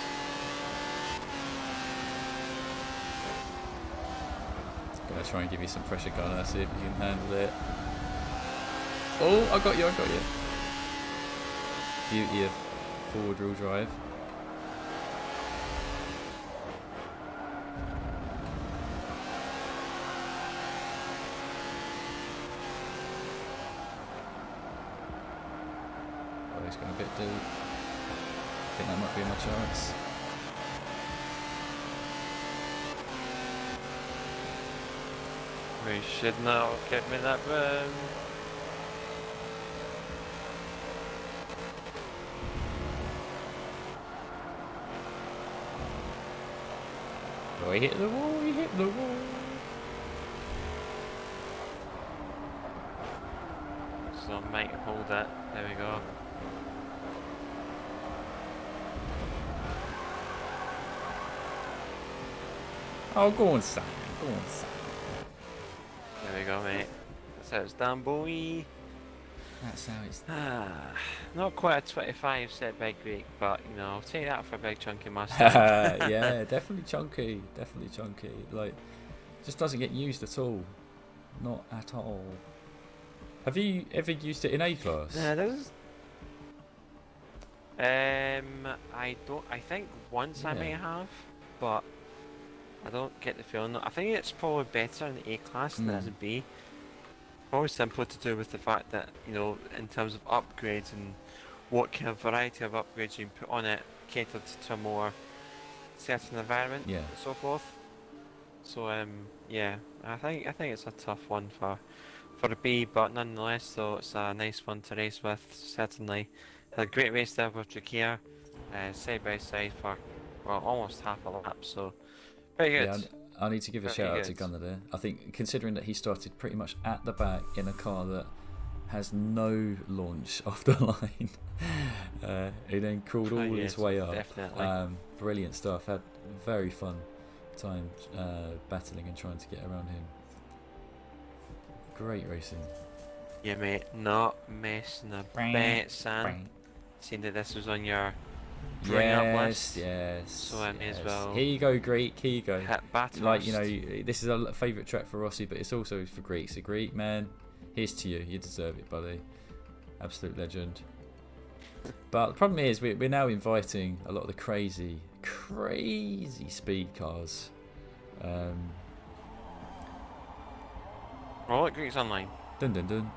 Gonna try and give you some pressure, Gunnar. See if you can handle it. Oh, I got you. Beauty of forward wheel drive. Oh, he's going a bit deep. I think that might be my chance. We should now give me that room. Oh, he hit the wall, he hit the wall. So Mike, hold it. There we go. Oh, go on, Simon. Go on, Simon. There we go, mate. That's how it's done, boy. That's how it's Not quite a 25 set big week, but you know, I'll take that for a big chunky Mustang. yeah, definitely chunky. Definitely chunky. Like, just doesn't get used at all. Not at all. Have you ever used it in A class? Yeah, this. I don't. I think once I may have, but I don't get the feeling. I think it's probably better in A class than it is in B. Probably simply to do with the fact that, you know, in terms of upgrades and what kind of variety of upgrades you can put on it, catered to a more certain environment, and so forth. So yeah, I think it's a tough one for a B, but nonetheless, though, it's a nice one to race with. Certainly, had a great race there with Drakir, side by side for well almost half a lap. So very good. Yeah, I need to give a shout out to Gunnar there. I think considering that he started pretty much at the back in a car that has no launch off the line, he then crawled all his way up. Definitely. Brilliant stuff. Had very fun time battling and trying to get around him. Great racing. Yeah, mate. Not missing a bit, son. Seeing that this was on your up list. Yes. So I may as well. Here you go, Greek. Here you go. Like, you know, this is a favourite track for Rossi, but it's also for Greek. So Greek, man, here's to you. You deserve it, buddy. Absolute legend. But the problem is, we're now inviting a lot of the crazy speed cars. Oh, look, Greek's online. Dun dun dun.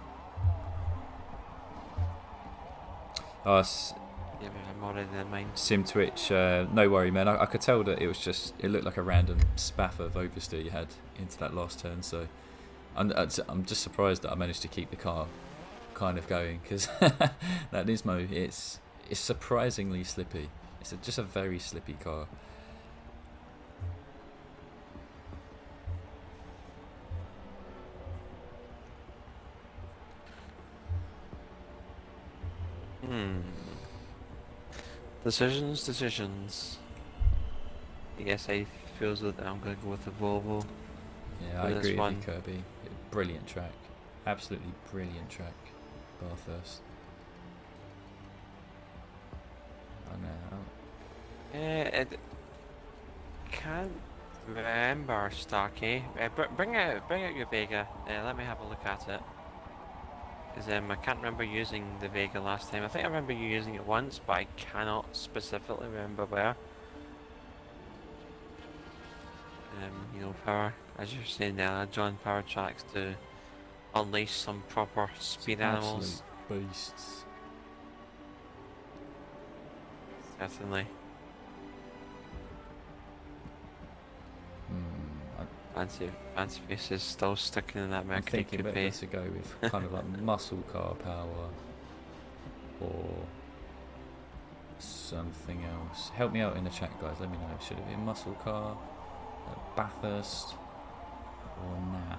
Yeah, I'm already in mine. Sim Twitch, no worry, man. I could tell that it looked like a random spaff of oversteer you had into that last turn. So I'm just surprised that I managed to keep the car kind of going, because that Nismo, it's surprisingly slippy. It's just a very slippy car. Decisions. I guess I feel that I'm going to go with the Volvo. Yeah, I agree with you, Kirby. Brilliant track. Absolutely brilliant track. Bathurst. I know. Can't remember, Starkey. Bring out your Vega. Let me have a look at it. Because I can't remember using the Vega last time. I think I remember you using it once, but I cannot specifically remember where. You know, power, as you're saying there, John, power tracks to unleash some proper speed animals. Absolute beasts. Certainly. Fancy Face is still sticking in that Mercury coupe. I'm thinking better to go with kind of like muscle car power or something else. Help me out in the chat, guys. Let me know. Should it be a muscle car, a Bathurst, or nah?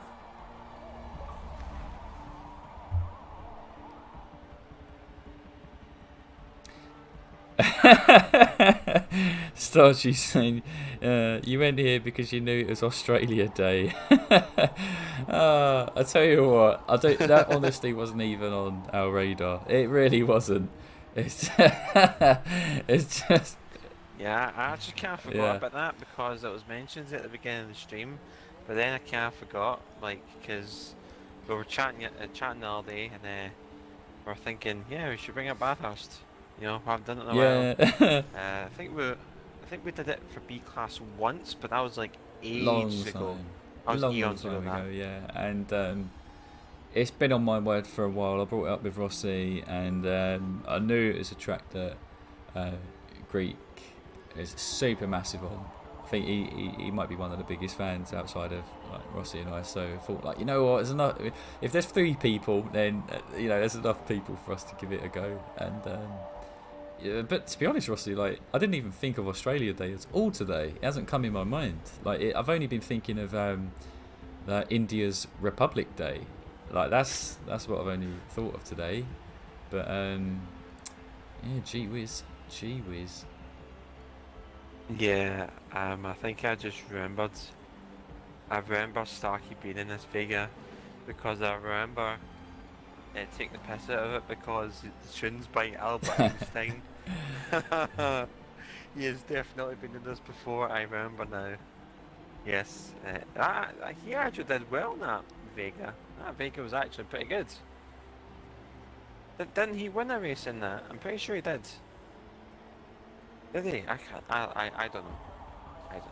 Starchy saying, you went here because you knew it was Australia Day. I tell you what, that honestly wasn't even on our radar. It really wasn't. It's just. Yeah, I actually kind of forgot about that because it was mentioned at the beginning of the stream, but then I kind of forgot, like, because we were chatting all day, and we were thinking, yeah, we should bring up Bathurst. You know, I've done it in a while. I think we did it for B class once, but that was like ages ago. Long time ago, yeah. And it's been on my word for a while. I brought it up with Rossi, and I knew it was a track that Greek is super massive on. I think he might be one of the biggest fans outside of like Rossi and I. So I thought, like, you know what, there's enough. If there's 3 people, then you know there's enough people for us to give it a go. And Yeah, but to be honest, Rossi, like I didn't even think of Australia Day at all today. It hasn't come in my mind. Like I've only been thinking of India's Republic Day. Like that's what I've only thought of today. But yeah, gee whiz. Yeah, I think I just remembered. I remember Starkey being in this figure because I remember taking the piss out of it because the tune's by Albert Einstein. He has definitely been in this before, I remember now. Yes, he actually did well in that Vega. That Vega was actually pretty good. Didn't he win a race in that? I'm pretty sure he did. Did he? I can't. I don't know. I don't.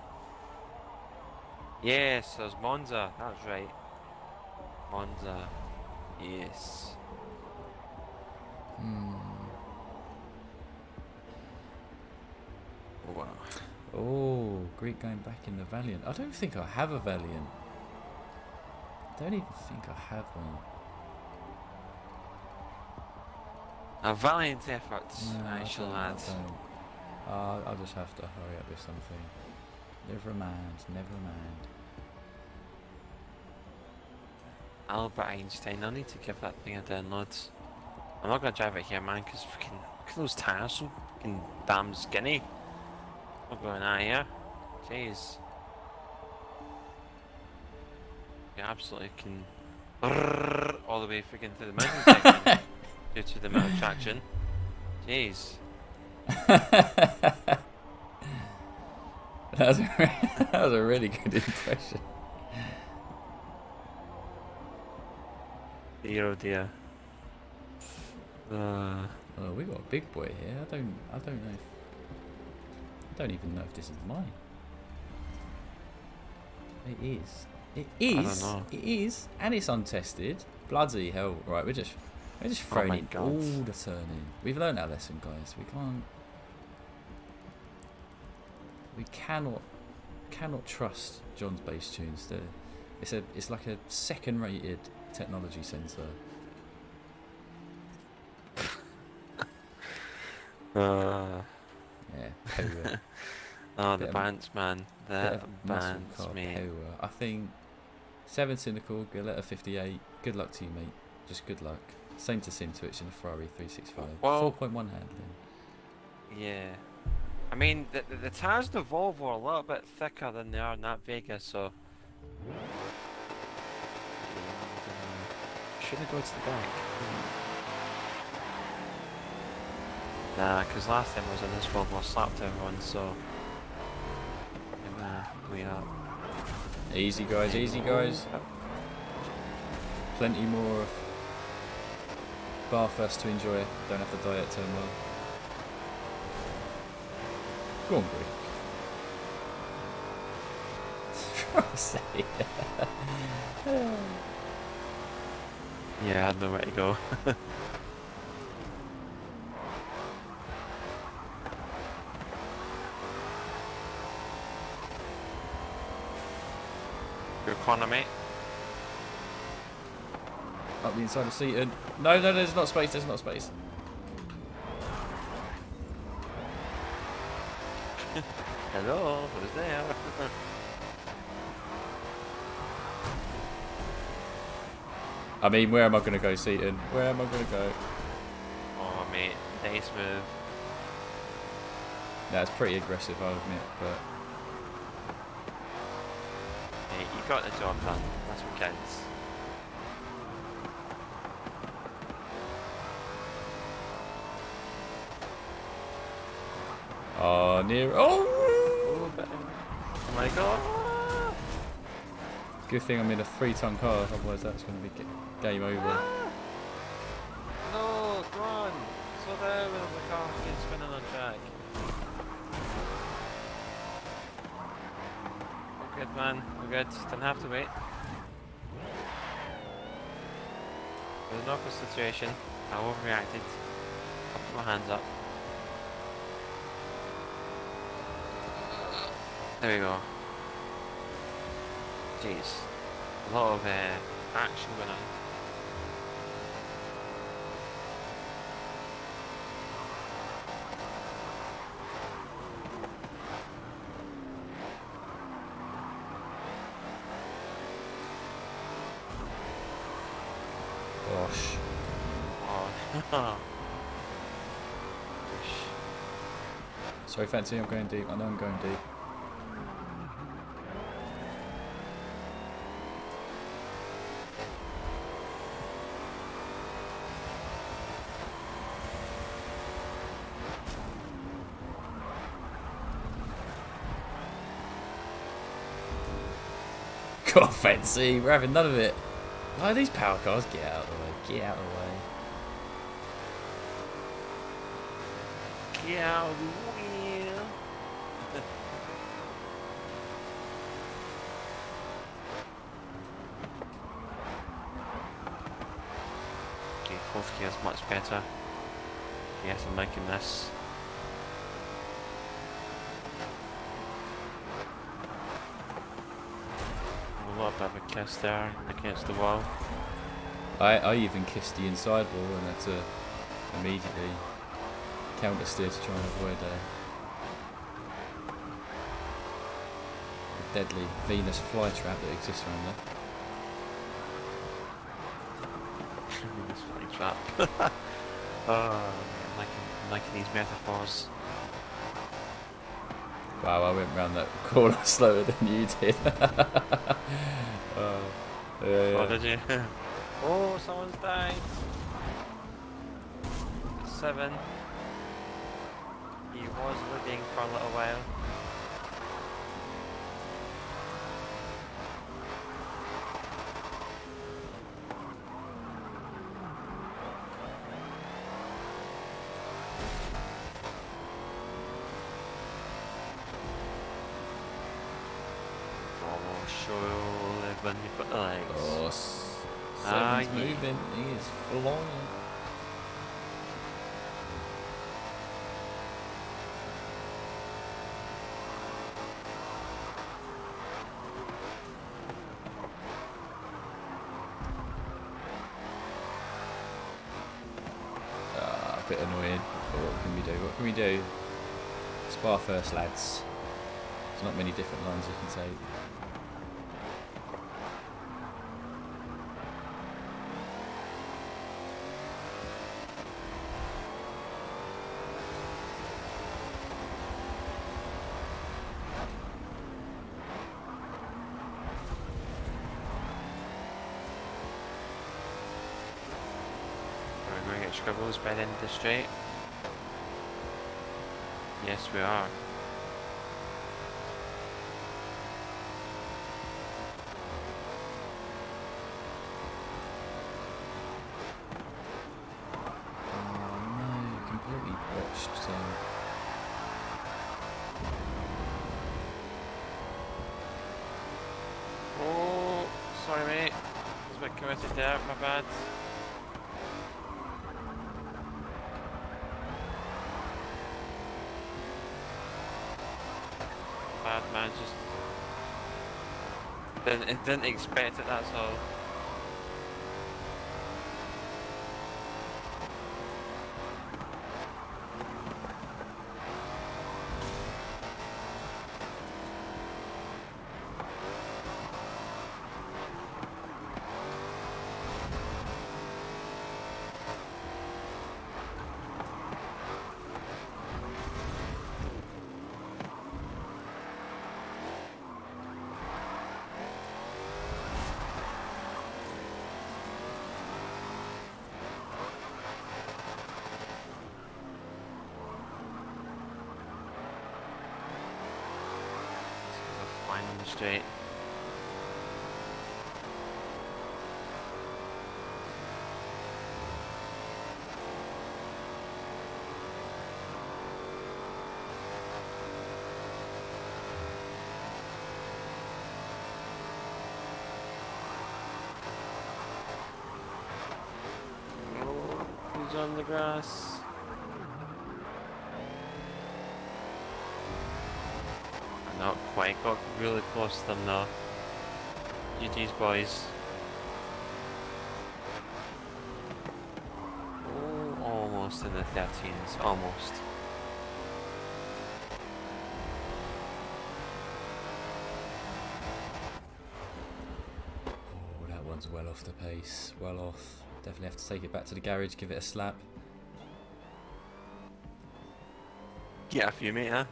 Yes, there's Monza. That's right. Monza. Yes. Oh, wow. Oh, Greek going back in the Valiant. I don't think I have a Valiant. I don't even think I have one. A valiant effort, No, I shall add. I'll just have to hurry up with something. Never mind. Albert Einstein, I need to give that thing a download. I'm not gonna drive it here, man, because freaking look at those tires, so freaking damn skinny. I'm going out here. Jeez. You absolutely can all the way freaking to the mountain section due to the amount of traction. Jeez. That was a really good impression. Dear oh dear. Oh, we got a big boy here. I don't know. I don't even know if this is mine. It is. It is. I don't know. It is, and it's untested. Bloody hell! Right, we're just throwing in God. all the turning. We've learned our lesson, guys. We cannot trust John's bass tunes. It's like a second-rated technology centre. Yeah, power. Oh, the bands, man. The Muscle bands, car mate. power. I think 7 Cynical, Galetta 58. Good luck to you, mate. Just good luck. Same to Sim Twitch in a Ferrari 365. Well, 4.1 handling. Yeah. I mean, the tires in the Volvo are a little bit thicker than they are in that Vega, so... Should I go to the back? Nah, because last time I was in this Volvo, I slapped everyone, so... I'm gonna wait up. Easy, guys. Easy, guys. Plenty more of Barfest to enjoy. Don't have to die at turn 1. Go on, Brie. Yeah, I had nowhere to go. Your corner, mate. Up the inside of Seaton. No, there's not space. There's not space. Hello, who's there? I mean, where am I going to go, Seaton? Where am I going to go? Oh, mate, nice move. That's pretty aggressive, I'll admit, but... Hey, you got the job done. That's what counts. Oh, near... Oh! Oh my god! Good thing I'm in a 3-ton car, otherwise that's going to be game over. No, come on! Slow down with the car keeps spinning on track. We're good, man. We're good. Didn't have to wait. It was an awkward situation. I overreacted. I put my hands up. There we go. Jeez. A lot of action going on. Oh. Sorry, Fancy, I'm going deep. I know I'm going deep. God, Fancy, we're having none of it. Why are these power cars? Get out of the way. Get out of the way. Get out of the way. Okay, fourth gear is much better. Yes, I'm liking this. A little bit of a kiss there against the wall. I even kissed the inside wall and had to immediately counter steer to try and avoid the deadly Venus flytrap that exists around there. This funny trap. Oh, I'm liking these metaphors. Wow, I went round that corner slower than you did. Oh, yeah, yeah. Oh, did you? Oh, someone's died. 7. He was living for a little while. Oh, surely when you put the legs. Oh, Seven's moving. He is flying. A bit annoying. But what can we do? What can we do? Spa first, lads. There's not many different lines you can take. We're going to get scribbles by the end of the straight. Yes, we are. Oh no, completely botched. Oh, sorry mate. I was a bit committed there, my bad. Bad man, just didn't expect it, that's all. Fine on the straight. Oh, he's on the grass. Not quite, got really close to them though. GG's boys. Oh, almost in the 13s, almost. Oh, that one's well off the pace. Well off. Definitely have to take it back to the garage, give it a slap. Get a few, mate, huh?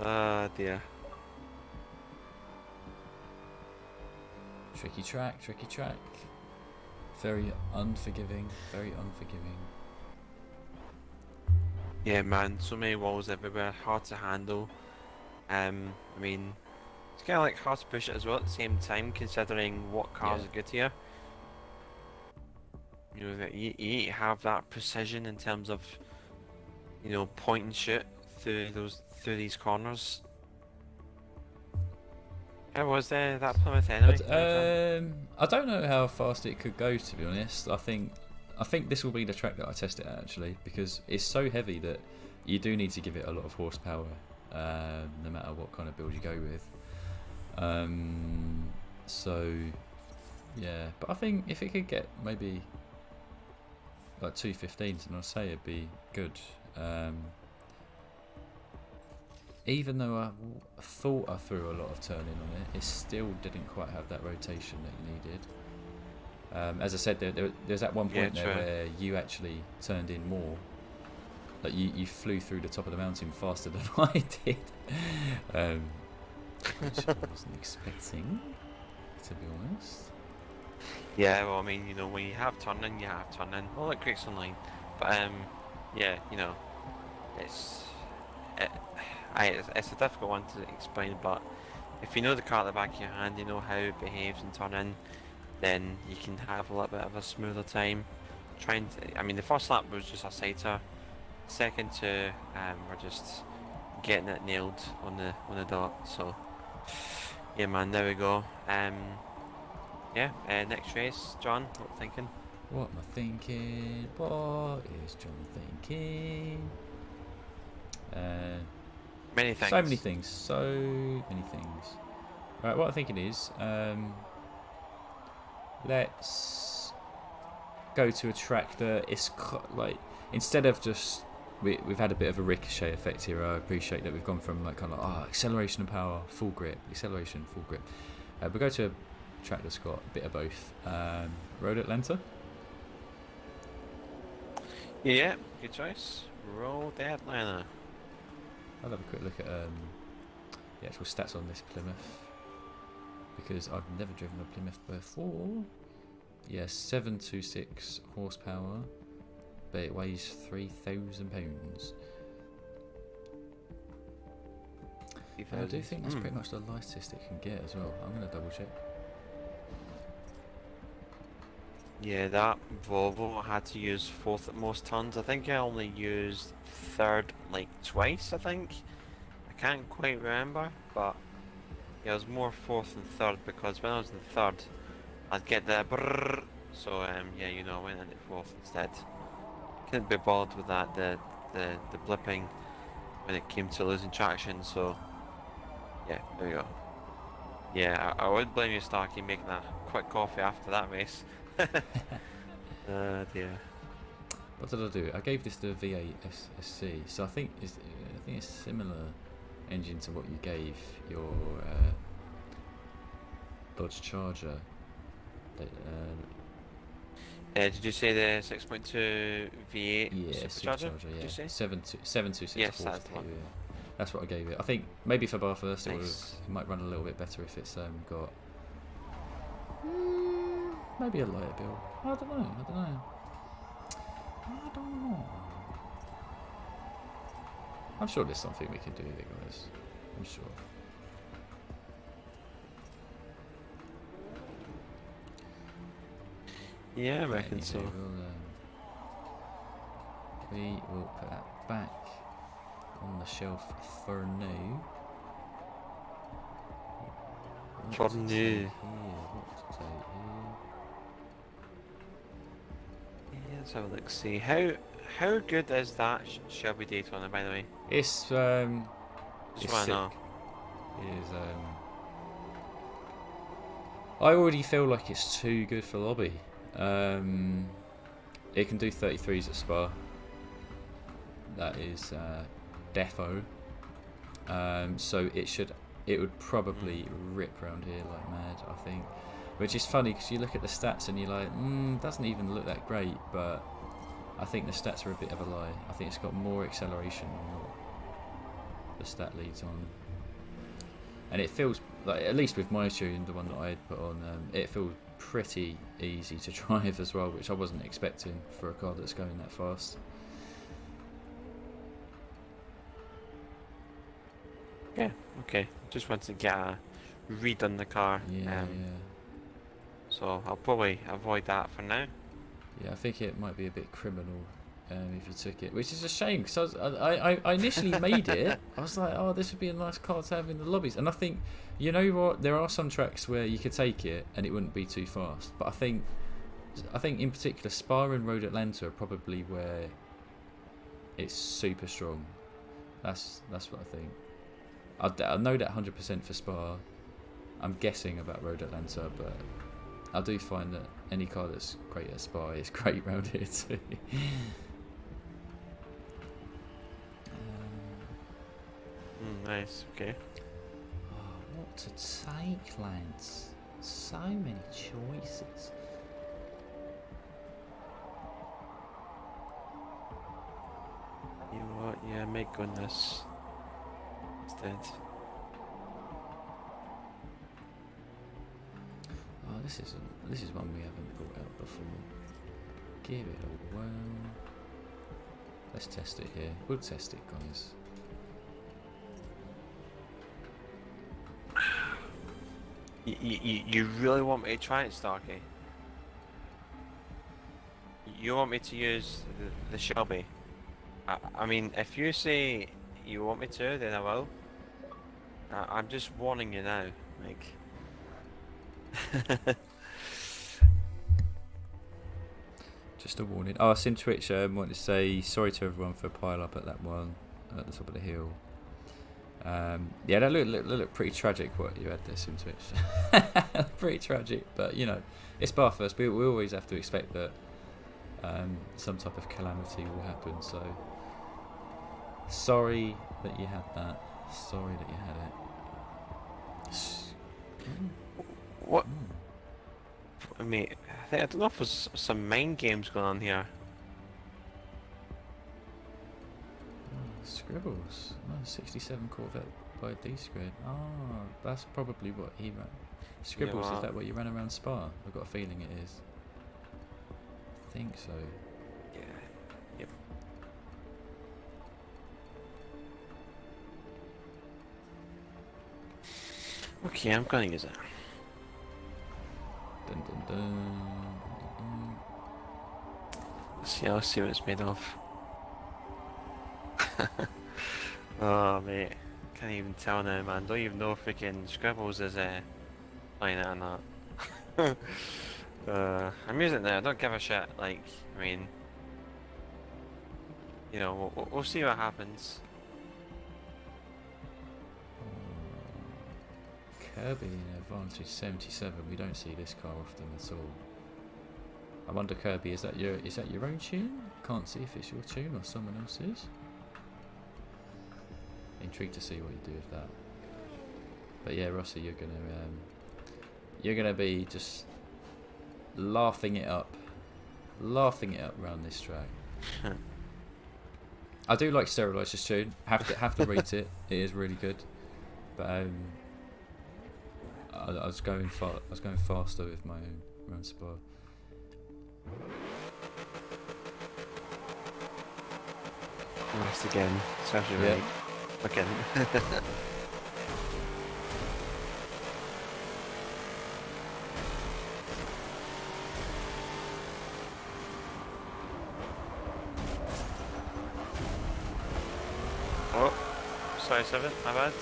Oh, Oh dear. tricky track, tricky track. Very unforgiving, very unforgiving. Yeah, man, so many walls everywhere, hard to handle. I mean, it's kind of like hard to push it as well at the same time, considering what cars Yeah. are good here. You know, that you need to have that precision in terms of, you know, point and shoot through these corners. How was that Plymouth anyway? I don't know how fast it could go, to be honest. I think this will be the track that I test it at, actually, because it's so heavy that you do need to give it a lot of horsepower, no matter what kind of build you go with. So yeah, but I think if it could get maybe like 215s, then I'd say it'd be good. Even though I thought I threw a lot of turning on it, it still didn't quite have that rotation that you needed. As I said, there's at one point there where you actually turned in more. Like you flew through the top of the mountain faster than I did, which I wasn't expecting, to be honest. Yeah, well, I mean, you know, when you have turning, you have turning. Well, it creates online, but yeah, you know, it's a difficult one to explain. But if you know the car at the back of your hand, you know how it behaves in turning, then you can have a little bit of a smoother time. I mean, the first lap was just a sighter. Second two, we're just getting it nailed on the dot. So yeah, man, there we go. Yeah, next race, John, what you thinking? What am I thinking? What is John thinking? Many things. So many things. So many things. Right, what I'm thinking is, let's go to a track that is like, instead of just we've had a bit of a ricochet effect here. I appreciate that we've gone from like kind of acceleration and power, full grip, acceleration, full grip. We'll go to a track that's got a bit of both. Road Atlanta. Yeah, good choice. Road Atlanta. I'll have a quick look at the actual stats on this Plymouth, because I've never driven a Plymouth before. Yeah, 726 horsepower, but it weighs 3,000 pounds. I do think that's pretty much the lightest it can get as well. I'm going to double check. Yeah, that Volvo had to use fourth at most tons. I think I only used third like twice, I think. I can't quite remember, but yeah, it was more fourth than third, because when I was in third, I'd get the brrrr. So yeah, you know, I went into fourth instead. Couldn't be bothered with that, the blipping when it came to losing traction, so yeah, there we go. Yeah, I wouldn't blame you, Starkey, making a quick coffee after that race. Dear. What did I do? I gave this the V8 SC, so I think it's similar engine to what you gave your Dodge Charger. Did you say the 6.2 V8 Yeah, Supercharger? Supercharger, yeah. Did you say? 726 Yes, horsepower. that's the one. Yeah. That's what I gave it. I think maybe for Bathurst Nice. it might run a little bit better if it's got maybe a lighter build. I don't know. I'm sure there's something we can do with it, guys. I'm sure. Yeah, I reckon so. We will put that back on the shelf for now. For now. Yeah, let's have a look. See how good is that Shelby Daytona, by the way? It's Just it's wanna sick. know. It is I already feel like it's too good for lobby. It can do 33s at Spa. That is defo. So it would probably rip around here like mad, I think. Which is funny because you look at the stats and you're like, doesn't even look that great, but I think the stats are a bit of a lie. I think it's got more acceleration than what the stat leads on. And it feels like, at least with my tune, the one that I had put on, it feels pretty easy to drive as well, which I wasn't expecting for a car that's going that fast. Yeah, okay. Just wanted to get a read on the car. Yeah, So I'll probably avoid that for now. Yeah, I think it might be a bit criminal if you took it, which is a shame because I initially made it. I was like, oh, this would be a nice car to have in the lobbies, and I think, you know what, there are some tracks where you could take it and it wouldn't be too fast, but I think in particular Spa and Road Atlanta are probably where it's super strong. That's what I think. I know that 100% for Spa. I'm guessing about Road Atlanta, but I do find that any car that's great at Spa is great round here too. Nice, okay. Oh, what to take, lads? So many choices. You know what? Yeah, my goodness. Instead. Oh, this is one we haven't brought out before. Give it a whirl. Let's test it here. We'll test it, guys. You really want me to try it, Starkey? You want me to use the Shelby? I mean, if you say you want me to, then I will. I'm just warning you now, like. Just a warning. Oh, I seen Twitch wanted to say sorry to everyone for pile up at that one at the top of the hill. Yeah, that looked pretty tragic what you had there, Sim Twitch. Pretty tragic, but you know, it's Bathurst. We always have to expect that some type of calamity will happen. So sorry that you had that. Sorry that you had it. What? I mean, I don't know if there's some mind games going on here. Scribbles. Oh, 67 Corvette by D-Squared. Oh, that's probably what he ran. Scribbles, Yeah, well, is that what you ran around Spa? I've got a feeling it is. I think so. Yeah. Yep. Okay, I'm gonna use it. Dun, dun, dun, dun, I'll see what it's made of. Oh mate, can't even tell now, man. Don't even know if freaking Scribbles is playing it or not. I'm using it now. I don't give a shit. Like, I mean, you know, we'll see what happens. Kirby in Advantage 77. We don't see this car often at all. I wonder, Kirby, is that your own tune? Can't see if it's your tune or someone else's. Intrigued to see what you do with that. But yeah, Rossi, you're gonna be just laughing it up around this track. I do like Sterilizer's tune. Have to rate it. It is really good. But I was going faster with my own around Spa. Nice again. Serves you right. Again. Oh, sorry, 7. My bad.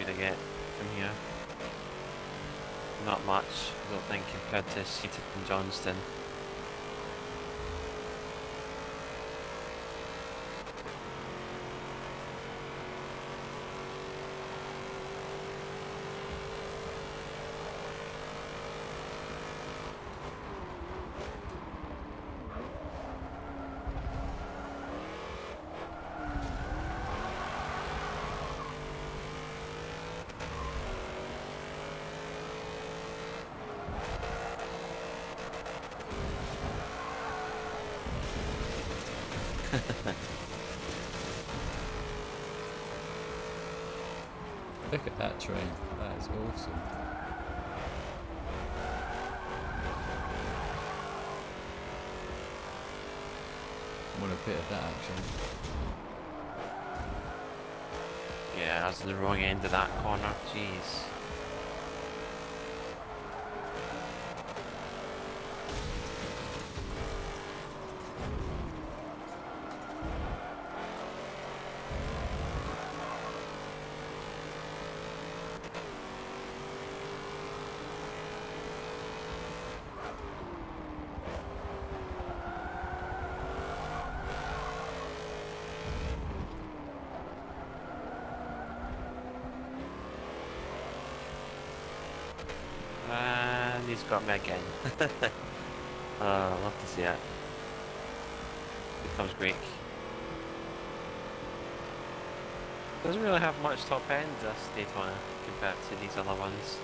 speed I get from here. Not much, I don't think, compared to Seated and Johnston. Look at that train. That is awesome. I want a bit of that action. Yeah, I was in the wrong end of that corner, jeez. And he's got me again. I love to see it. Becomes Greek. Doesn't really have much top end, this Daytona, compared to these other ones.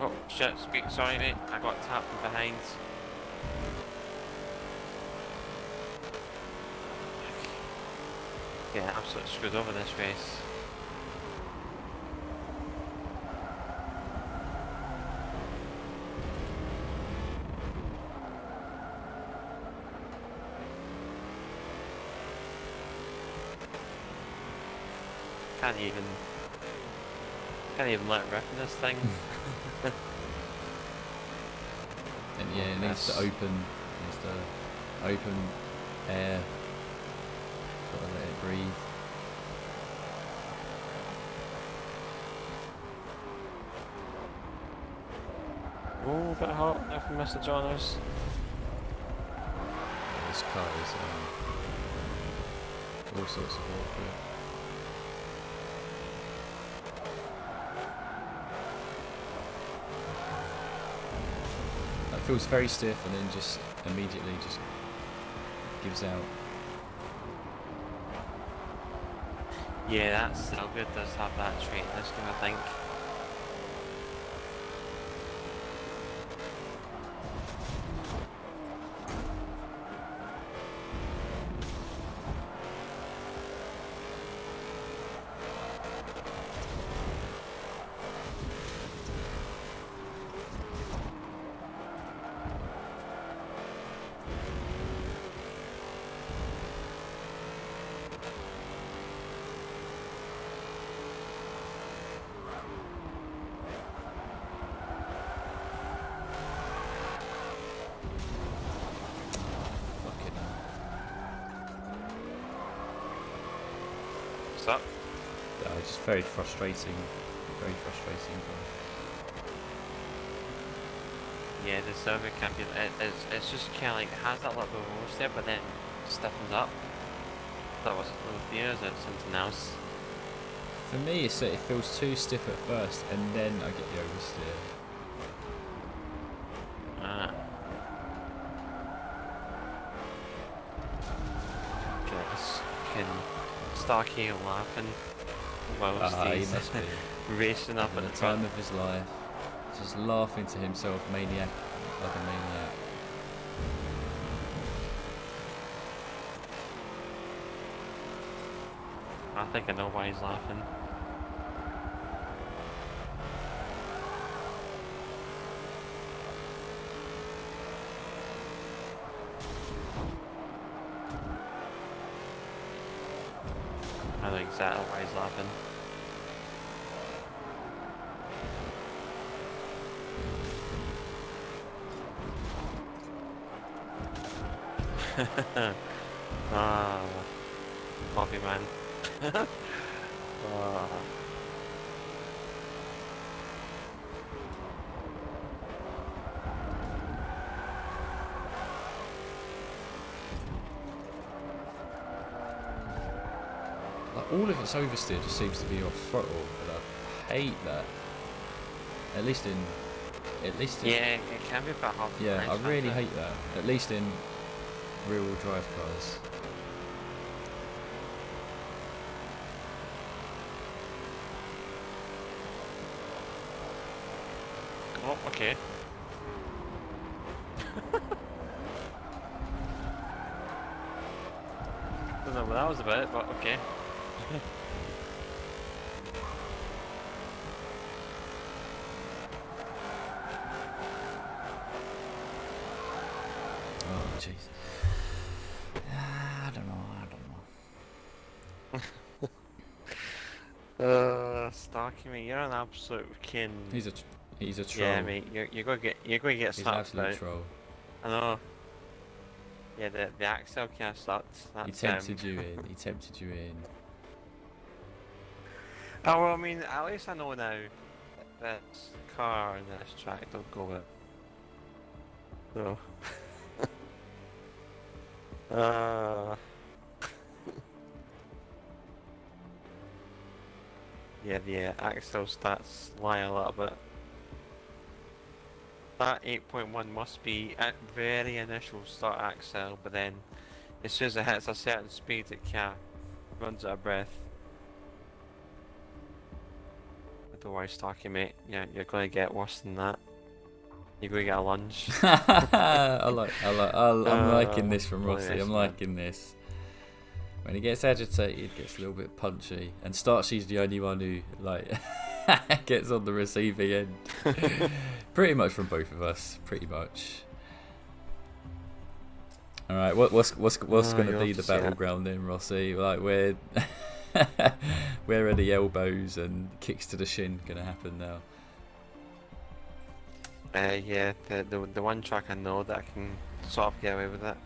Oh shit, sorry mate, I got tapped from behind. Yeah, absolutely screwed over this race. Can't even let rip in this thing. And yeah, it needs to open air. Gotta let it breathe. Oh, a bit hot there from Mr. Johners. Yeah, this car is all sorts of awkward. It feels very stiff and then just immediately just gives out. Yeah, that's still good, does have that trait in this game, I think. What's up? Just very frustrating. Very frustrating. Yeah, the server can be. It's just kind of like it has that little bit of roast there, but then it stiffens up. That wasn't with you, is it something else? For me, it's that it feels too stiff at first, and then I get the oversteer. Ah. Starkey laughing whilst He he's must be racing up having at the the time front. of his life, just laughing to himself, maniac, like a maniac. I think I know why he's laughing. I know exactly why he's laughing. Ah, coffee man. Ah. Like, all of its oversteer just seems to be off throttle, and I hate that. At least in Yeah, it can be a bit hard to yeah, manage, I really can't it? hate that. At least in rear-wheel drive cars. Oh, okay. Don't know what that was about, but okay. Oh jeez. I don't know. Starkey, mate, you're an absolute fucking. He's a troll. Yeah, mate, you're going to get He's an slapped absolute about. troll. I know. Yeah, the Axel kind of sucked. He That's tempted you in. He tempted you in. Oh well, I mean, at least I know now that this car and this track don't go with. So. Yeah, the Axel stats lie a little bit. That 8.1 must be at very initial start Axel, but then as soon as it hits a certain speed, it runs out of breath. Don't worry, Starkey, mate. Yeah, you're going to get worse than that. You're going to get a lunge. I'm liking this from Rossi. yes, I'm man. liking this. When he gets agitated, it gets a little bit punchy. And Starchy's the only one who like gets on the receiving end. Pretty much from both of us. Pretty much. All right, what's going to be the battleground then, Rossi? Like where are the elbows and kicks to the shin going to happen now? Yeah, the one track I know that I can sort of get away with it.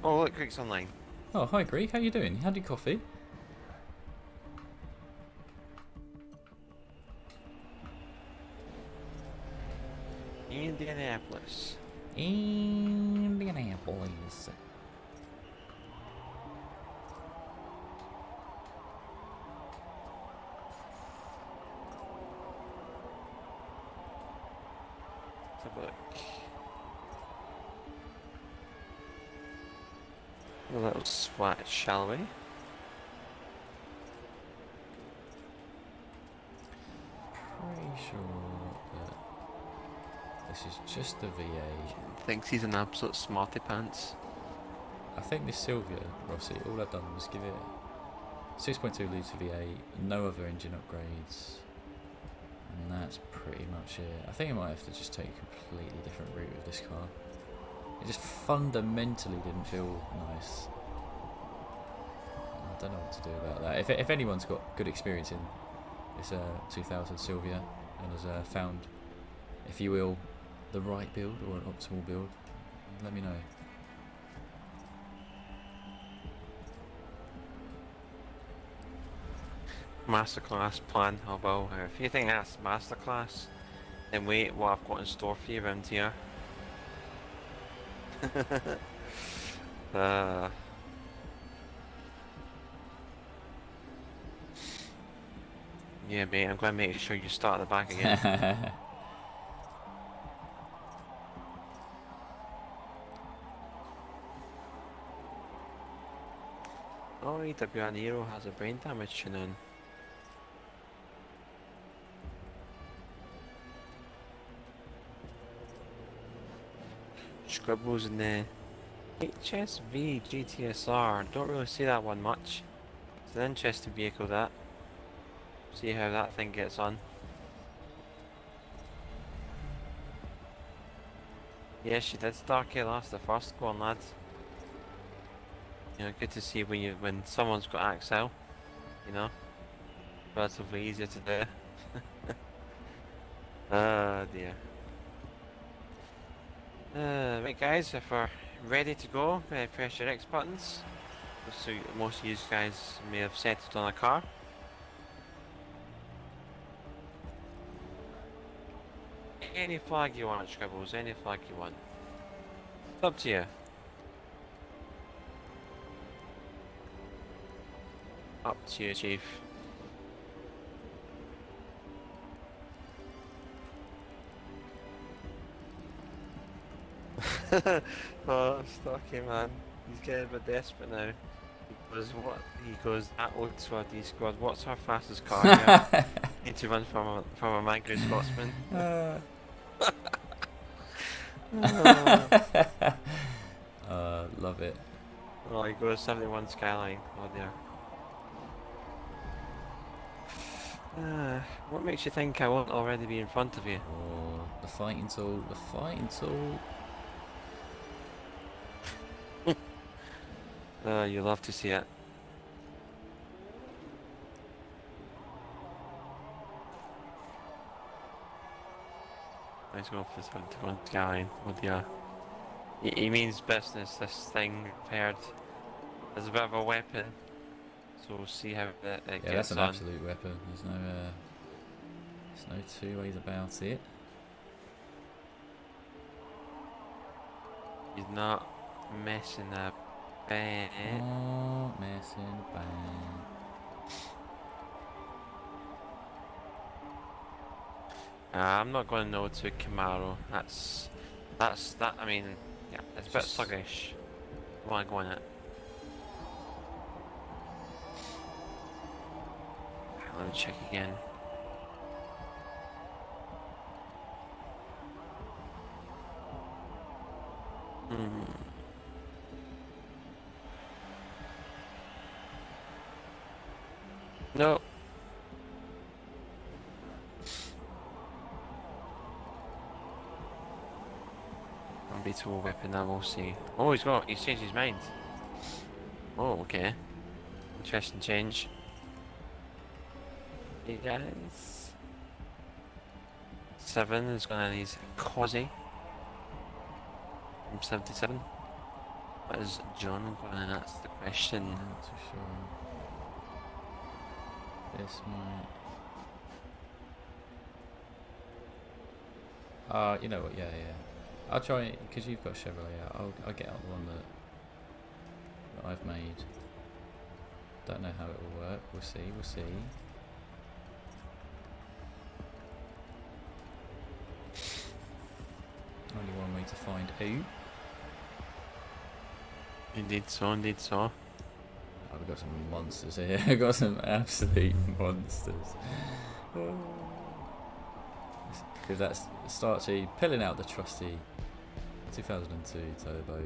Oh look, Greek's online. Oh, hi Greek, how you doing? Had your coffee? Indianapolis. Indianapolis. Let's have a look. A little swat, shall we? Pretty sure that this is just the VA. Thinks he's an absolute smarty pants. I think this Sylvia, Rossi, all I've done was give it 6.2 litre V8, no other engine upgrades, and that's pretty much it. I think I might have to just take a completely different route with this car. It just fundamentally didn't feel nice. I don't know what to do about that. If anyone's got good experience in this 2000 Sylvia and has found, if you will, the right build or an optimal build, let me know. Masterclass plan, oh well, if you think that's masterclass, then wait what I've got in store for you around here. Yeah mate, I'm going to make sure you start at the back again. Oh, EW Nero has a brain damage tune on. Scribbles in the HSV GTSR. Don't really see that one much. It's an interesting vehicle, that. See how that thing gets on. Yeah, she did Starkey last the first. Go on, lads. You know, good to see when someone's got Axel. You know, relatively easier to do. Oh dear. Right guys, if we're ready to go, press your X buttons. So most of you guys may have settled on a car. Any flag you want, Scribbles, any flag you want. It's up to you. Up to you, Chief. Oh, Stocky man, he's getting a bit desperate now. He goes, what? He goes, that old Swaddy squad, what's our fastest car here? Need to run from a migrant Scotsman. Love it. Oh, he goes 71 Skyline. Oh dear. What makes you think I won't already be in front of you? Oh, the fighting tool, the fighting tool. You love to see it. Let's go for this one Skyline. Oh dear. He means business, this thing prepared as a bit of a weapon. So we'll see how it gets on. Yeah, that's an absolute weapon. There's no two ways about it. He's not messing about. Not messing about. I'm not going to no to Camaro. That's that. I mean, yeah, it's a bit sluggish. I want to go in it. Let me check again. No. Unbeatable weapon, I will see. Oh, he's changed his mind. Oh, okay. Interesting change. Hey guys. 7 is gonna need Cosy. From 77. What is John going to ask the question? Not too sure. This might. You know what? Yeah. I'll try because you've got Chevrolet. I'll get out the one that I've made. Don't know how it will work. We'll see. Only one way to find out. Indeed so. Oh, we've got some monsters here. We've got some absolute monsters. Give that start to pulling out the trusty 2002 Turbo.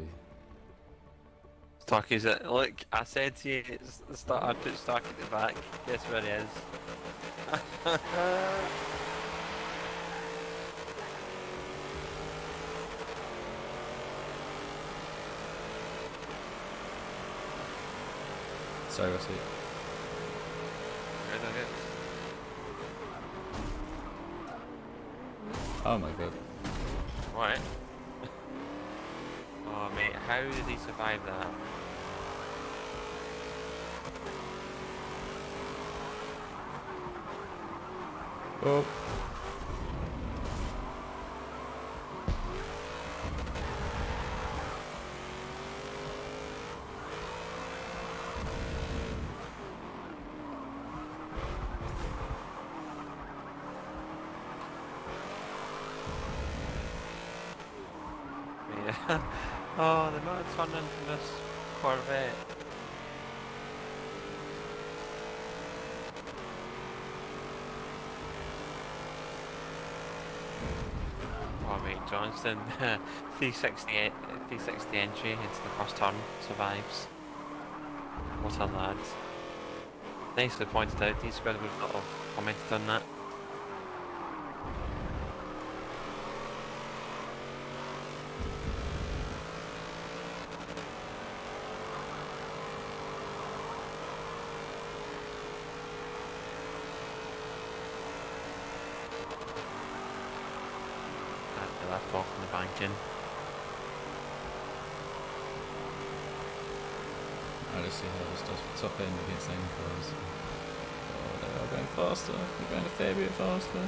Stock is it? Look, I said to you, it's the start. I put Stock at the back. Guess where he is? Sorry, what's it? Good. Oh my god. What? Oh mate, how did he survive that? Oh. Yeah. Oh, the amount of turning from this Corvette. Oh mate, Johnston, 360 entry into the first turn, survives. What a lad. Nicely pointed out, D-Squared would not have commented on that. Left off in the banking. I'll just see how this does for top end against aim cars. Oh, they are going faster. They're going a fair bit faster.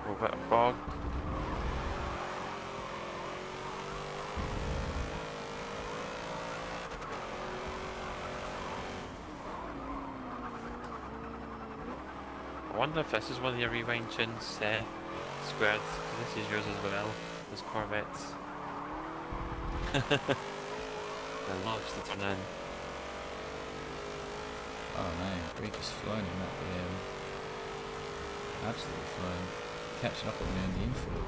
A bit of fog. I wonder if this is one of your rewind tunes, Squared, because this is yours as well, this Corvettes. I love to turn in. Oh man, Greek is flying in that BM. Absolutely flying. Catching up on me on the infield.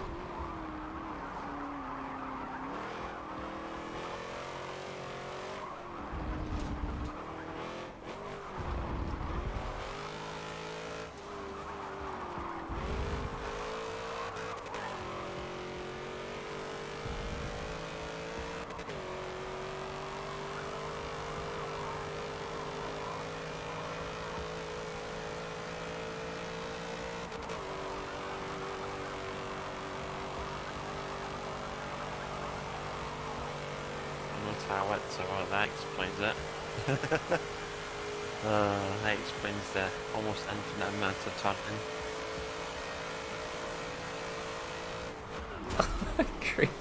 So that explains it. That explains the almost infinite amount of turning. Greek.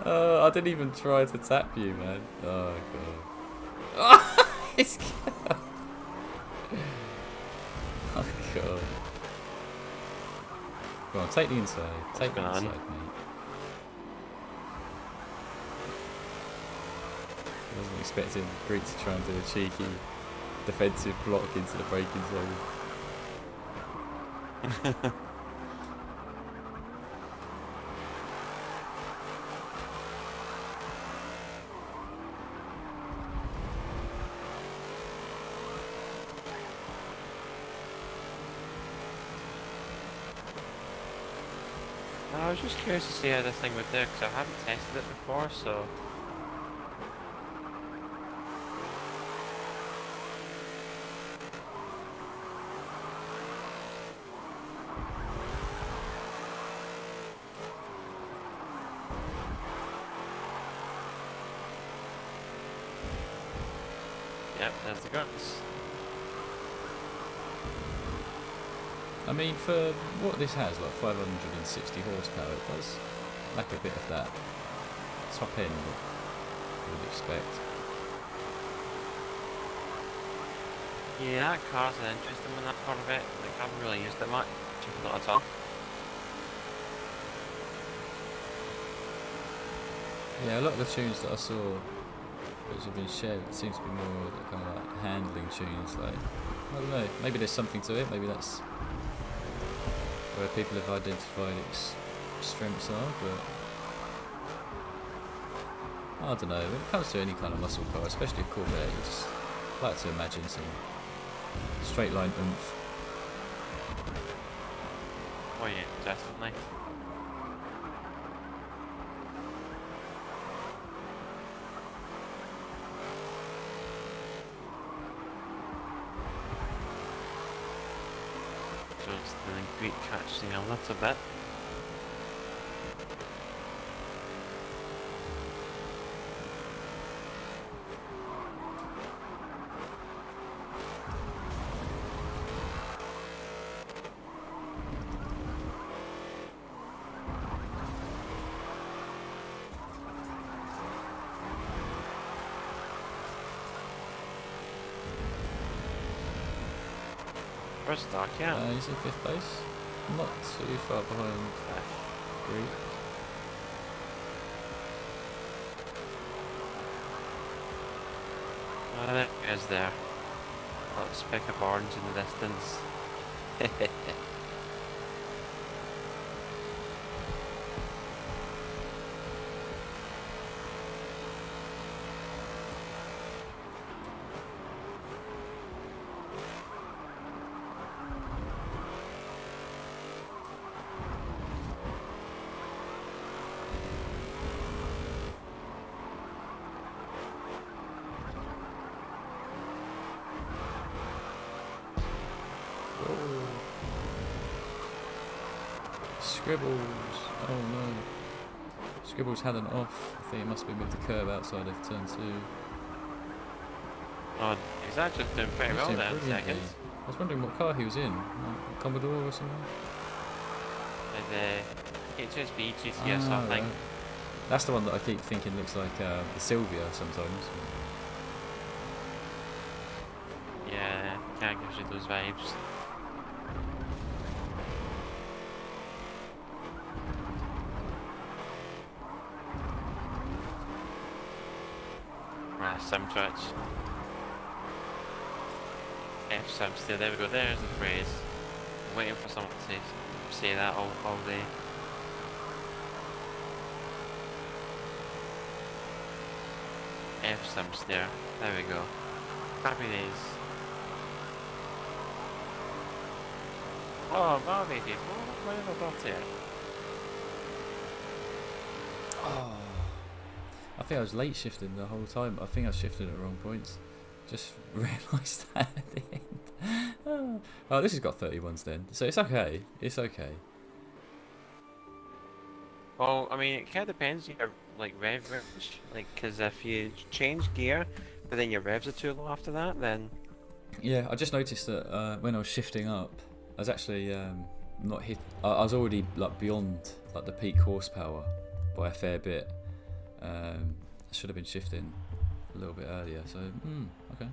I didn't even try to tap you, man. Oh god. Oh, it's oh god. Go on, take the inside. Take the inside, mate. I wasn't expecting Greek to try and do a cheeky defensive block into the braking zone. I was just curious to see how this thing would do, because I haven't tested it before, so... Yep, there's the guns. I mean, for what this has, like 560 horsepower, it does lack a bit of that top end that you would expect. Yeah, that car's an interesting one, that part of it. Like, I haven't really used it much, not at all. Yeah, a lot of the tunes that I saw which have been shared, it seems to be more the kind of like handling tunes. Like, I don't know, maybe there's something to it. Maybe that's where people have identified its strengths are. But I don't know. When it comes to any kind of muscle car, especially a Corvette, you just like to imagine some straight line oomph. Oh yeah, definitely. Just the Greek catching a little bit. Where's Stark at? He's in 5th place. Not too far behind Greek. Oh, there he is there. Little speck of orange in the distance. Scribbles. Oh no. Scribbles had an off. I think it must be with the curve outside of turn 2. Oh, he's actually doing pretty well He's there in doing brilliantly. seconds. I was wondering what car he was in. Like Commodore or something? With the HSB GTS, I think. Right. That's the one that I keep thinking looks like the Sylvia sometimes. Yeah, kind of gives you those vibes. Ah, sim twitch. FM7 still, there we go, there's the phrase. I'm waiting for someone to say that all day. F-Sims there we go. Happy days. Oh, Barbie people, where have I got here? Oh. I think I was late shifting the whole time. I think I was shifting at the wrong points. Just realised that at the end. Oh, this has got 31s then. So it's okay. It's okay. Well, I mean, it kind of depends on your like rev range. Like, because if you change gear, but then your revs are too low after that, then Yeah, I just noticed that when I was shifting up, I was actually not hit. I was already like beyond like the peak horsepower by a fair bit. I should have been shifting a little bit earlier. So okay,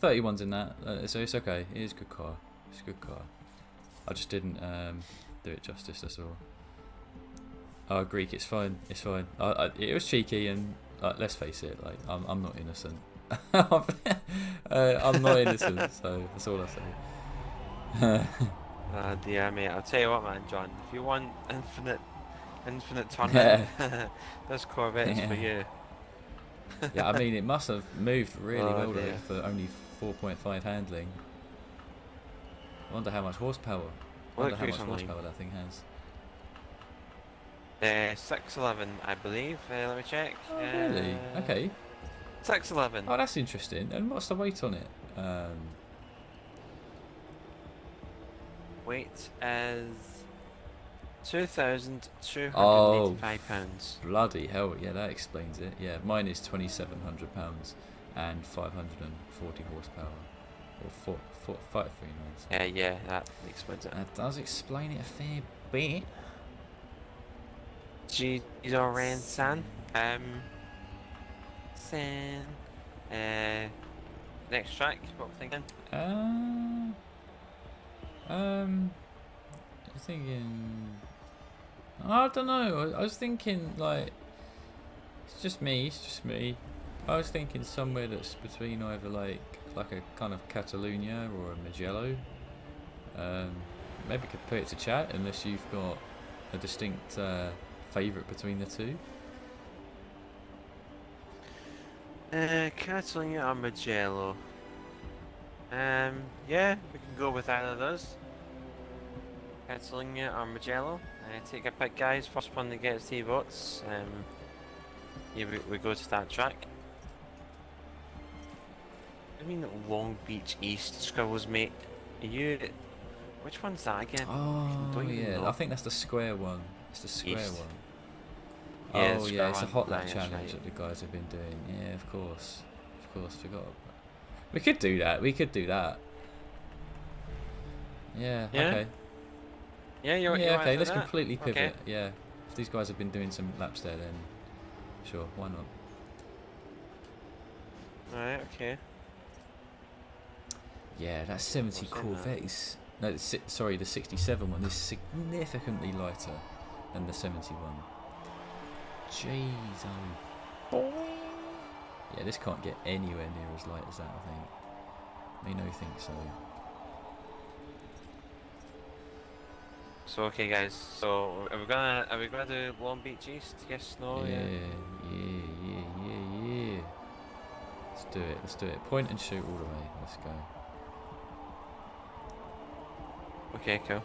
31's in that. So it's okay. It is a good car. It's a good car. I just didn't do it justice. That's all. Oh, Greek, it's fine. It's fine. It was cheeky, and let's face it. Like I'm not innocent. I'm not innocent. So that's all I say. dear mate, I'll tell you what, man, John. If you want infinite tournament, this Corvette's for you. Yeah, I mean, it must have moved really well dear. though for only 4.5 handling. I wonder how much horsepower. Wonder how much horsepower that thing has. 611, I believe. Let me check. Oh, really? Okay. 611. Oh, that's interesting. And what's the weight on it? Weight is 2,285 pounds. Bloody hell! Yeah, that explains it. Yeah, mine is 2,700 pounds and 540 horsepower, or 539. Yeah, that explains it. That does explain it a fair bit. She's alright, San. San. Next track, what we're thinking? I'm thinking. I don't know. I was thinking like it's just me. I was thinking somewhere that's between either like a kind of Catalunya or a Mugello. Maybe could put it to chat unless you've got a distinct favourite between the two. Catalunya or Mugello? Yeah, we can go with either of those. Catalunya or Mugello. Take a pick, guys. First one that gets 3 votes. Yeah, we go to that track. I mean, Long Beach East Scribbles, mate. Are you? Which one's that again? Oh yeah, I think that's the square one. It's the square East. one. Yeah, Oh yeah, it's a hot lap that's challenge right. that the guys have been doing. Yeah, of course, forgot. We could do that. Yeah. Yeah? Okay. Yeah, you're Yeah. Okay. into Let's that? completely pivot. Okay. Yeah. If these guys have been doing some laps there, then sure, why not? Alright, okay. Yeah, that 70 What's in Corvette is... No, sorry, the 67 one is significantly lighter than the 71. Jeez, oh boy. Yeah, this can't get anywhere near as light as that, I think. I no think so. So okay, guys. So are we gonna do Long Beach East? Yes, no, Yeah, yeah. yeah. Let's do it. Point and shoot all the way. Let's go. Okay, cool.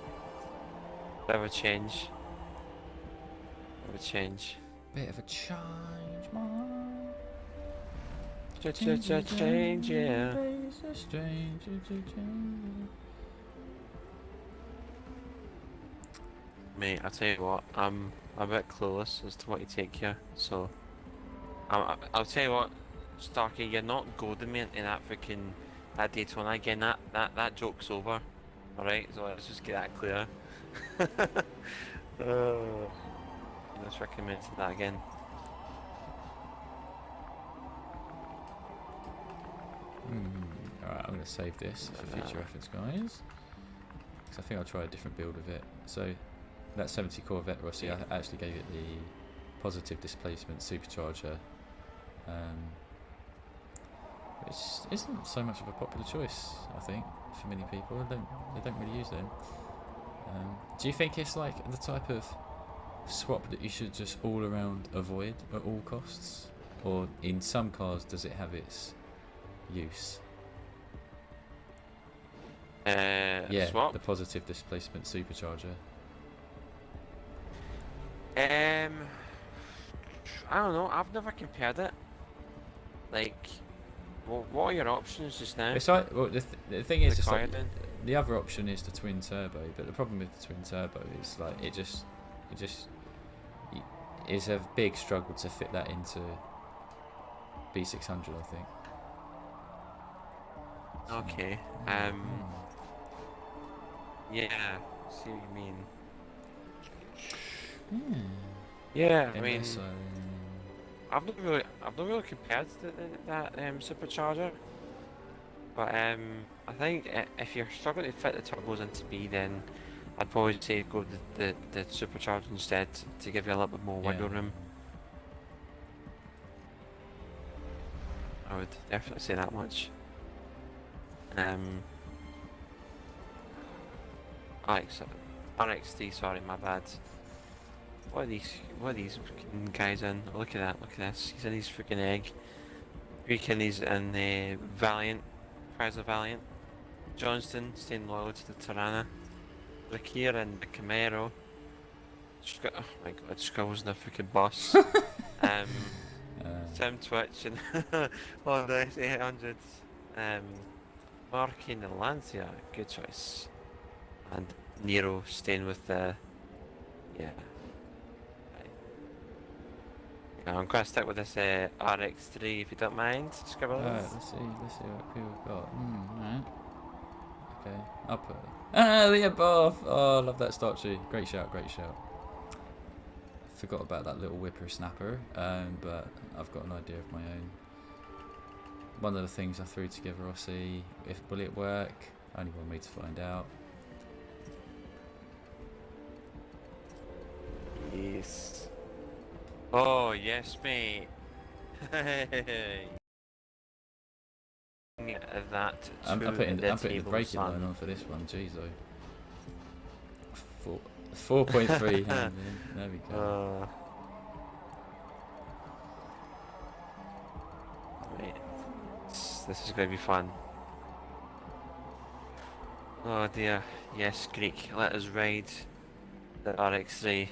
Bit of a change. Bit of a change. Bit of a change, man. Change, yeah. Mate, I'll tell you what, I'm a bit clueless as to what you take here, so I'll tell you what, Starkey, you're not goading me into that Daytona again. That joke's over. Alright, so let's just get that clear. Let's recommend that again. Alright, I'm going to save this for future reference, guys. Because I think I'll try a different build of it. So, that 70 Corvette Rossi, I actually gave it the positive displacement supercharger. Which isn't so much of a popular choice, I think, for many people. They don't really use them. Do you think it's like the type of swap that you should just all around avoid at all costs? Or in some cars does it have its use? Yeah, Swap? the positive displacement supercharger. I don't know, I've never compared it. Like, well, what are your options just now? It's like, well, the thing is, The it's like, car then? the other option is the twin turbo, but the problem with the twin turbo is like it just is a big struggle to fit that into B600, I think. Okay. Yeah. See what you mean. Yeah, I mean, I've not really compared that supercharger, but I think if you're struggling to fit the turbos into B, then I'd probably say go the supercharger instead to give you a little bit more wiggle room. I would definitely say that much. RX3, sorry, my bad. What are these freaking guys in? Oh, look at that, look at this. He's in his freaking egg. He's in the Valiant, Chrysler Valiant. Johnston staying loyal to the Tirana. Rakir and the Camaro. Oh my god, Skulls in the freaking bus. Tim Twitch and Honda S800s. Mark in the Lancia, good choice. And Nero staying with the, yeah. I'm gonna stick with this RX3 if you don't mind, Scribbles. Let's see what we've got. Right. Okay, I'll put it. The above! Oh, I love that statue. Great shout. Forgot about that little whippersnapper, but I've got an idea of my own. One of the things I threw together, I'll see if will it work. Only one way to find out. Yes. Oh yes, mate. That I'm putting the braking son. line on for this one. Jeez, though. 4.3 hand in. There we go. Wait. This is going to be fun. Oh dear. Yes, Greek. Let us ride the RX3.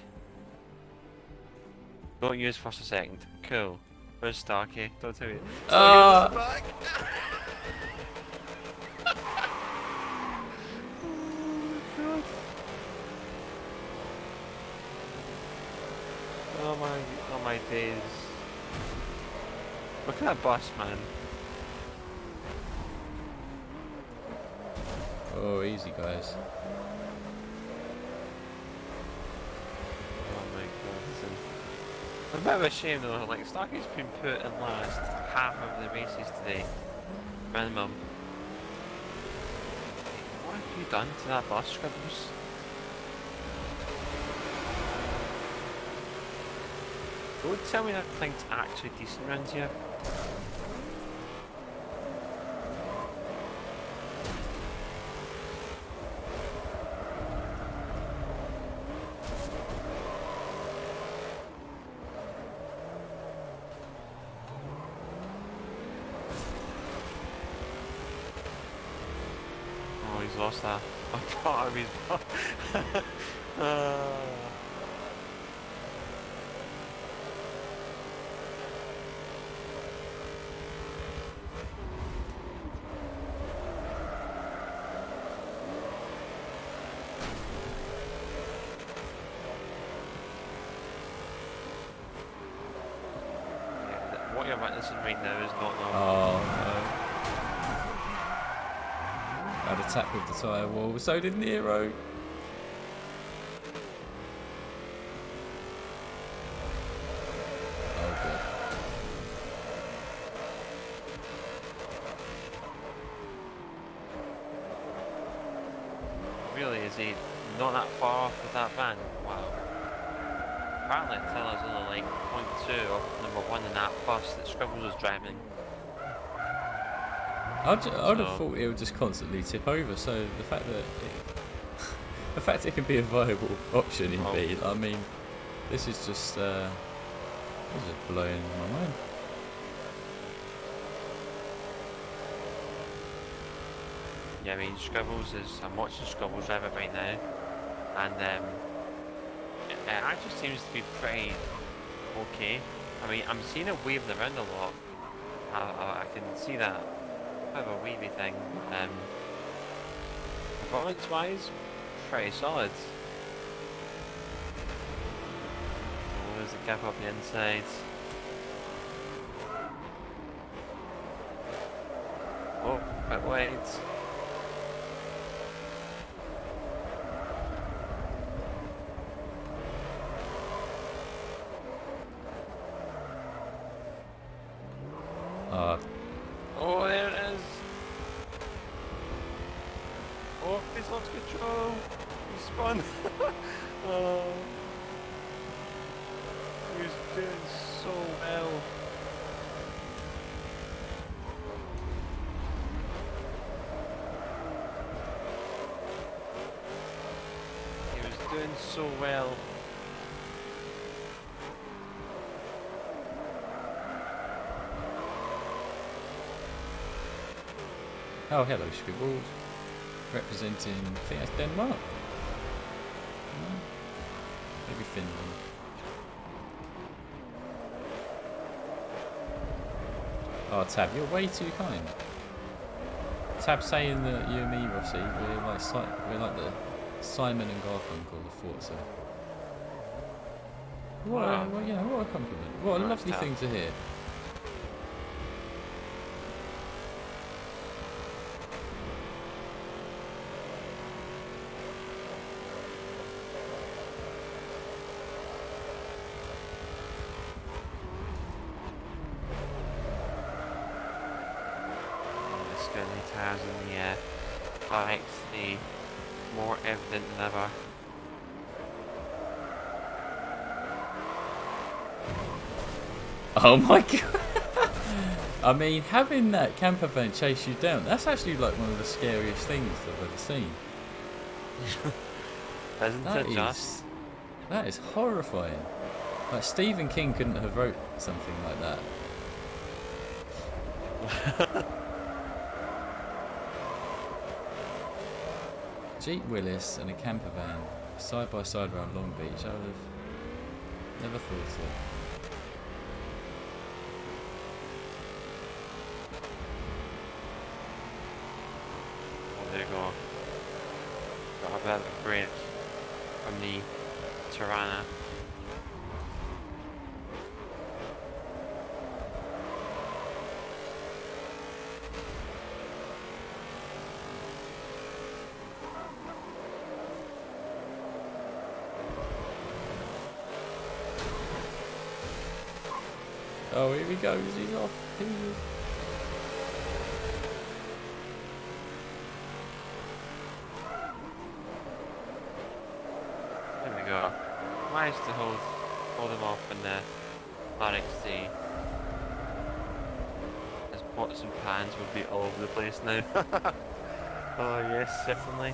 Don't use first or second. Cool. Where's Starkey? Don't tell me. Back. Oh my days. Look at that bus, man. Oh, easy, guys. Oh my god, listen. It's a bit of a shame though, like Starkey's been put in last half of the races today. Minimum. you done to that bus, Scribbles? Don't tell me that thing's actually decent around here. Oh, he's lost that. I thought he was. What you're witnessing right now is not normal. Oh no. I had a tap with the tyre wall, so did Nero. Oh god. Really, is he not that far off with that van? Wow. Apparently it tells us only like 0.2 or number 1 in that bus that Scribbles was driving. I'd have thought it would just constantly tip over, so the fact that it can be a viable option in B, I mean, this is just blowing my mind. Yeah, I mean, I'm watching Scribbles drive it right now, and it actually seems to be pretty okay. I mean, I'm seeing it waving around a lot. I can see that. Bit of a wavy thing. Performance-wise, pretty solid. Oh, there's a gap up the inside. Oh, bit wide. Oh, there it is. Oh, he's lost control. He spun. Oh, he was doing so well. He was doing so well. Oh, hello, Scribbles. Representing, I think that's Denmark. No? Maybe Finland. Oh, Tab, you're way too kind. Tab saying that you and me, Rossi, we're like the Simon and Garfunkel of Forza. What a compliment. What a lovely thing to hear. Tires in the bikes, the more evident than ever. Oh my god! I mean, having that camper van chase you down, that's actually like one of the scariest things I've ever seen. Isn't it just? That is horrifying. Like, Stephen King couldn't have wrote something like that. Jeep Willis and a camper van side by side around Long Beach. I would have never thought so. Oh, there you go. Got a bit of a break from the Tirana. Oh, here he goes, he's off. go. Managed to hold him off in the RXT. His pots and pans would be all over the place now. Oh yes, definitely.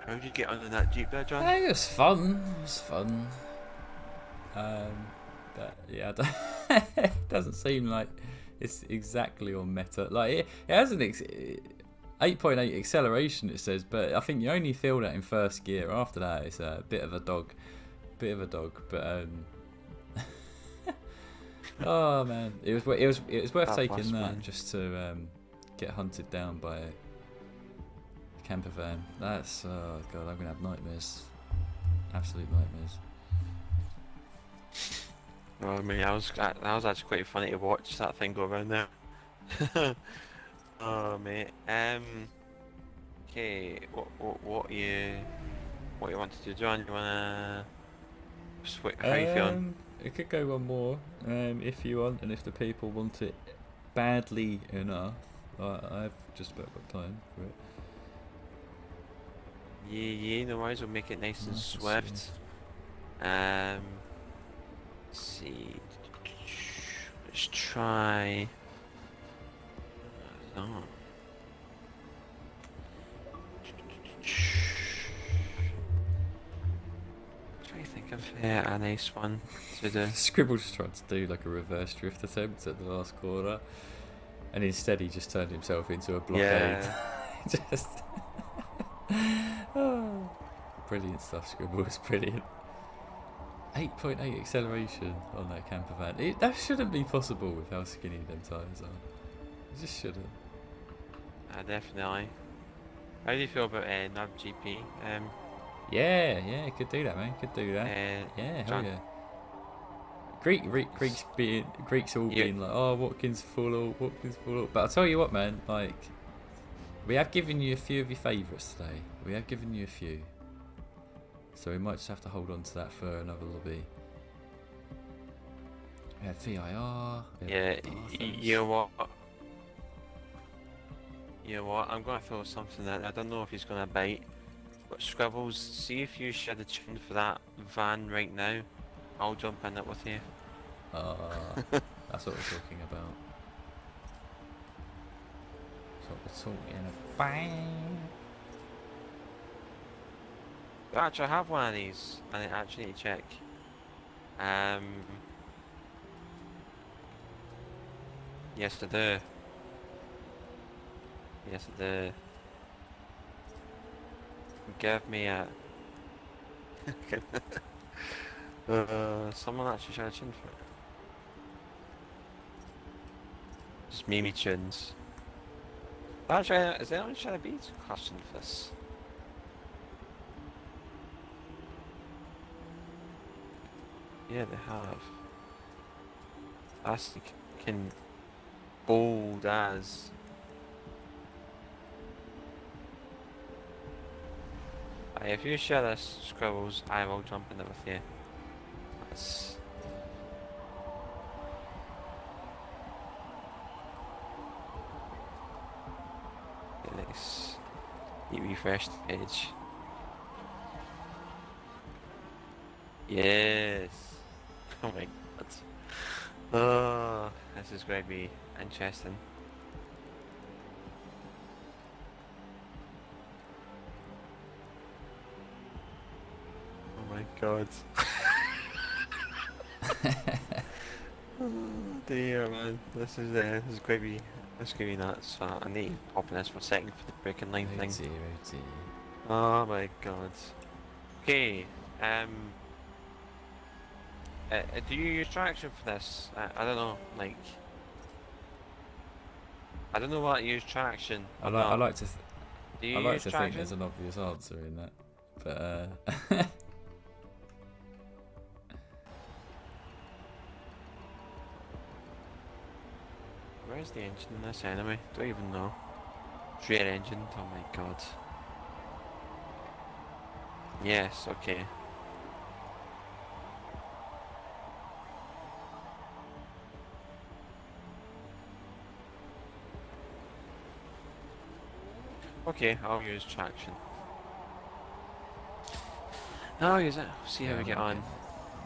How did you get under that Jeep there, John? It was fun. It was fun. But yeah, it doesn't seem like it's exactly on meta. Like it has an 8.8 acceleration, it says, but I think you only feel that in first gear. After that, it's a bit of a dog. But oh man, it was worth taking that just to get hunted down by a camper van. That's oh god, I'm gonna have nightmares. Absolute nightmares. Oh, I mean, that was actually quite funny to watch that thing go around there. Oh mate. Okay. What you want to do, John? You wanna switch? How you feeling? It could go one more, if you want, and if the people want it badly enough. I've just about got time for it. Yeah, no worries, we'll make it nice and swift. Let's see. Let's try. I don't know. Try to think of a nice one to do. Scribble just tried to do like a reverse drift attempt at the last corner, and instead he just turned himself into a blockade. Yeah. Just oh, brilliant stuff, Scribble. It's brilliant. 8.8 acceleration on that camper van. That shouldn't be possible with how skinny them tyres are. It just shouldn't. Definitely. How do you feel about NUB GP? Yeah, could do that, man. Could do that. Yeah, hell yeah. Greeks all being like, oh, Watkins full up. But I'll tell you what, man. Like, we have given you a few of your favourites today. We have given you a few. So we might just have to hold on to that for another lobby. We had VIR. You know what? I'm going to throw something that I don't know if he's going to bite. But Scribbles, see if you share the tune for that van right now. I'll jump in it with you. That's what we're talking about. That's what we're talking about. Actually, I have one of these, and I actually need to check. Yes, I do. Yes, I do. Give me a. Someone actually shared a tune for it. Just Mimi tunes. Actually, is anyone sharing a beat question for this? Yeah, they have. That's fucking bold as. If you share this, Scribbles, I will jump in it with you. That's. Nice. You refreshed the page. Yes. Oh my god. Oh, this is going to be interesting. Oh my god. Oh dear man, this is going to be nuts. I need to pop in this for a second for the breaking line thing. Oh my god. Okay. Do you use traction for this? I don't know, like... I don't know what you use traction. I like to traction? think there's an obvious answer in that, but Where's the engine in this anyway? Don't even know. Rear engine, oh my god. Yes, okay. Okay, I'll use traction. I'll use it. See how we get on.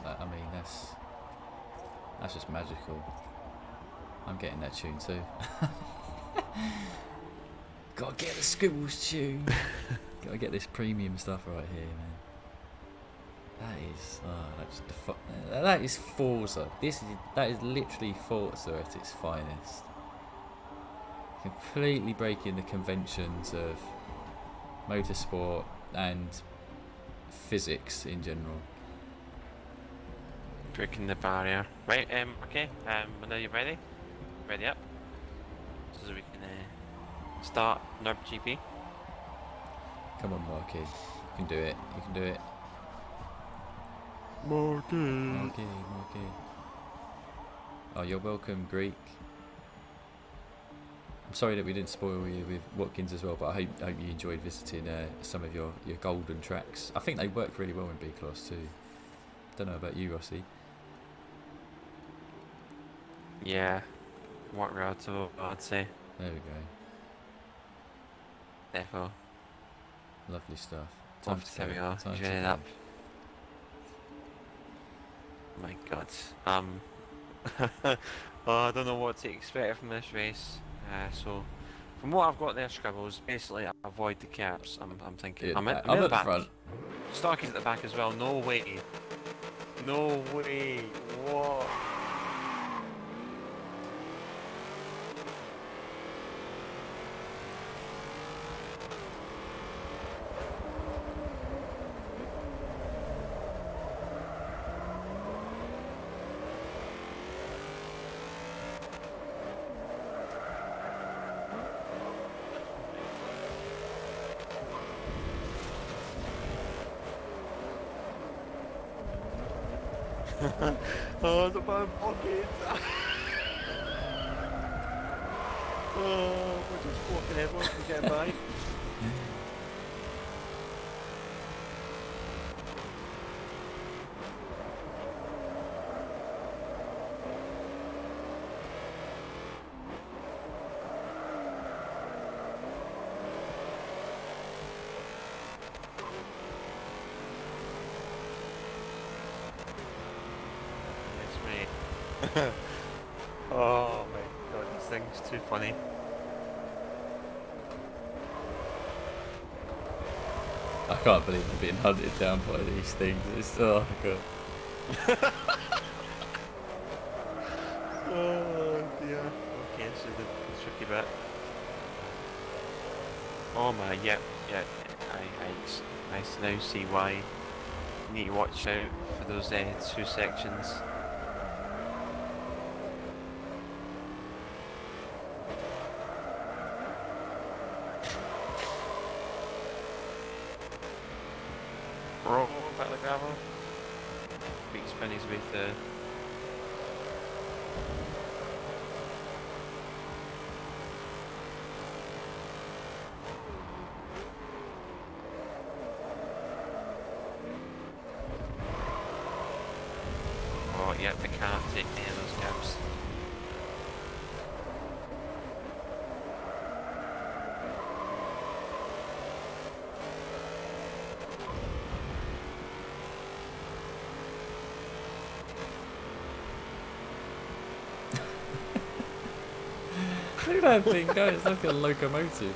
I mean, that's just magical. I'm getting that tune too. Gotta get the Scribbles tune. Gotta get this premium stuff right here, man. That is Forza. That is literally Forza at its finest. Completely breaking the conventions of motorsport and physics in general. Breaking the barrier. Right, okay, whenever you're ready. Ready up. So we can start NURB GP. Come on, Marky. You can do it. You can do it. Marky. Oh, you're welcome, Greek. I'm sorry that we didn't spoil you with Watkins as well, but I hope you enjoyed visiting some of your golden tracks. I think they work really well in B-Class too. Don't know about you, Rossi. Yeah, work relative, I'd say. There we go. Therefore. Lovely stuff. There we go. He's ready up. My God. Oh, I don't know what to expect from this race. So, from what I've got there, Scribbles, basically avoid the caps. I'm thinking. Yeah, I'm at in the the back. front. Starkey's at the back as well. No way. No way. What? Oh, the bad pockets. Oh, we're just walking everyone can get by. Oh my God, this thing's too funny. I can't believe I'm being hunted down by these things. It's oh God. Oh dear. Okay, so the tricky bit. Oh my, yeah. I now see why you need to watch out for those two sections. Roll back the gravel. Big spinnies with the. Oh, yeah, they can't take any of those gaps. Look at that thing go, it's like a locomotive.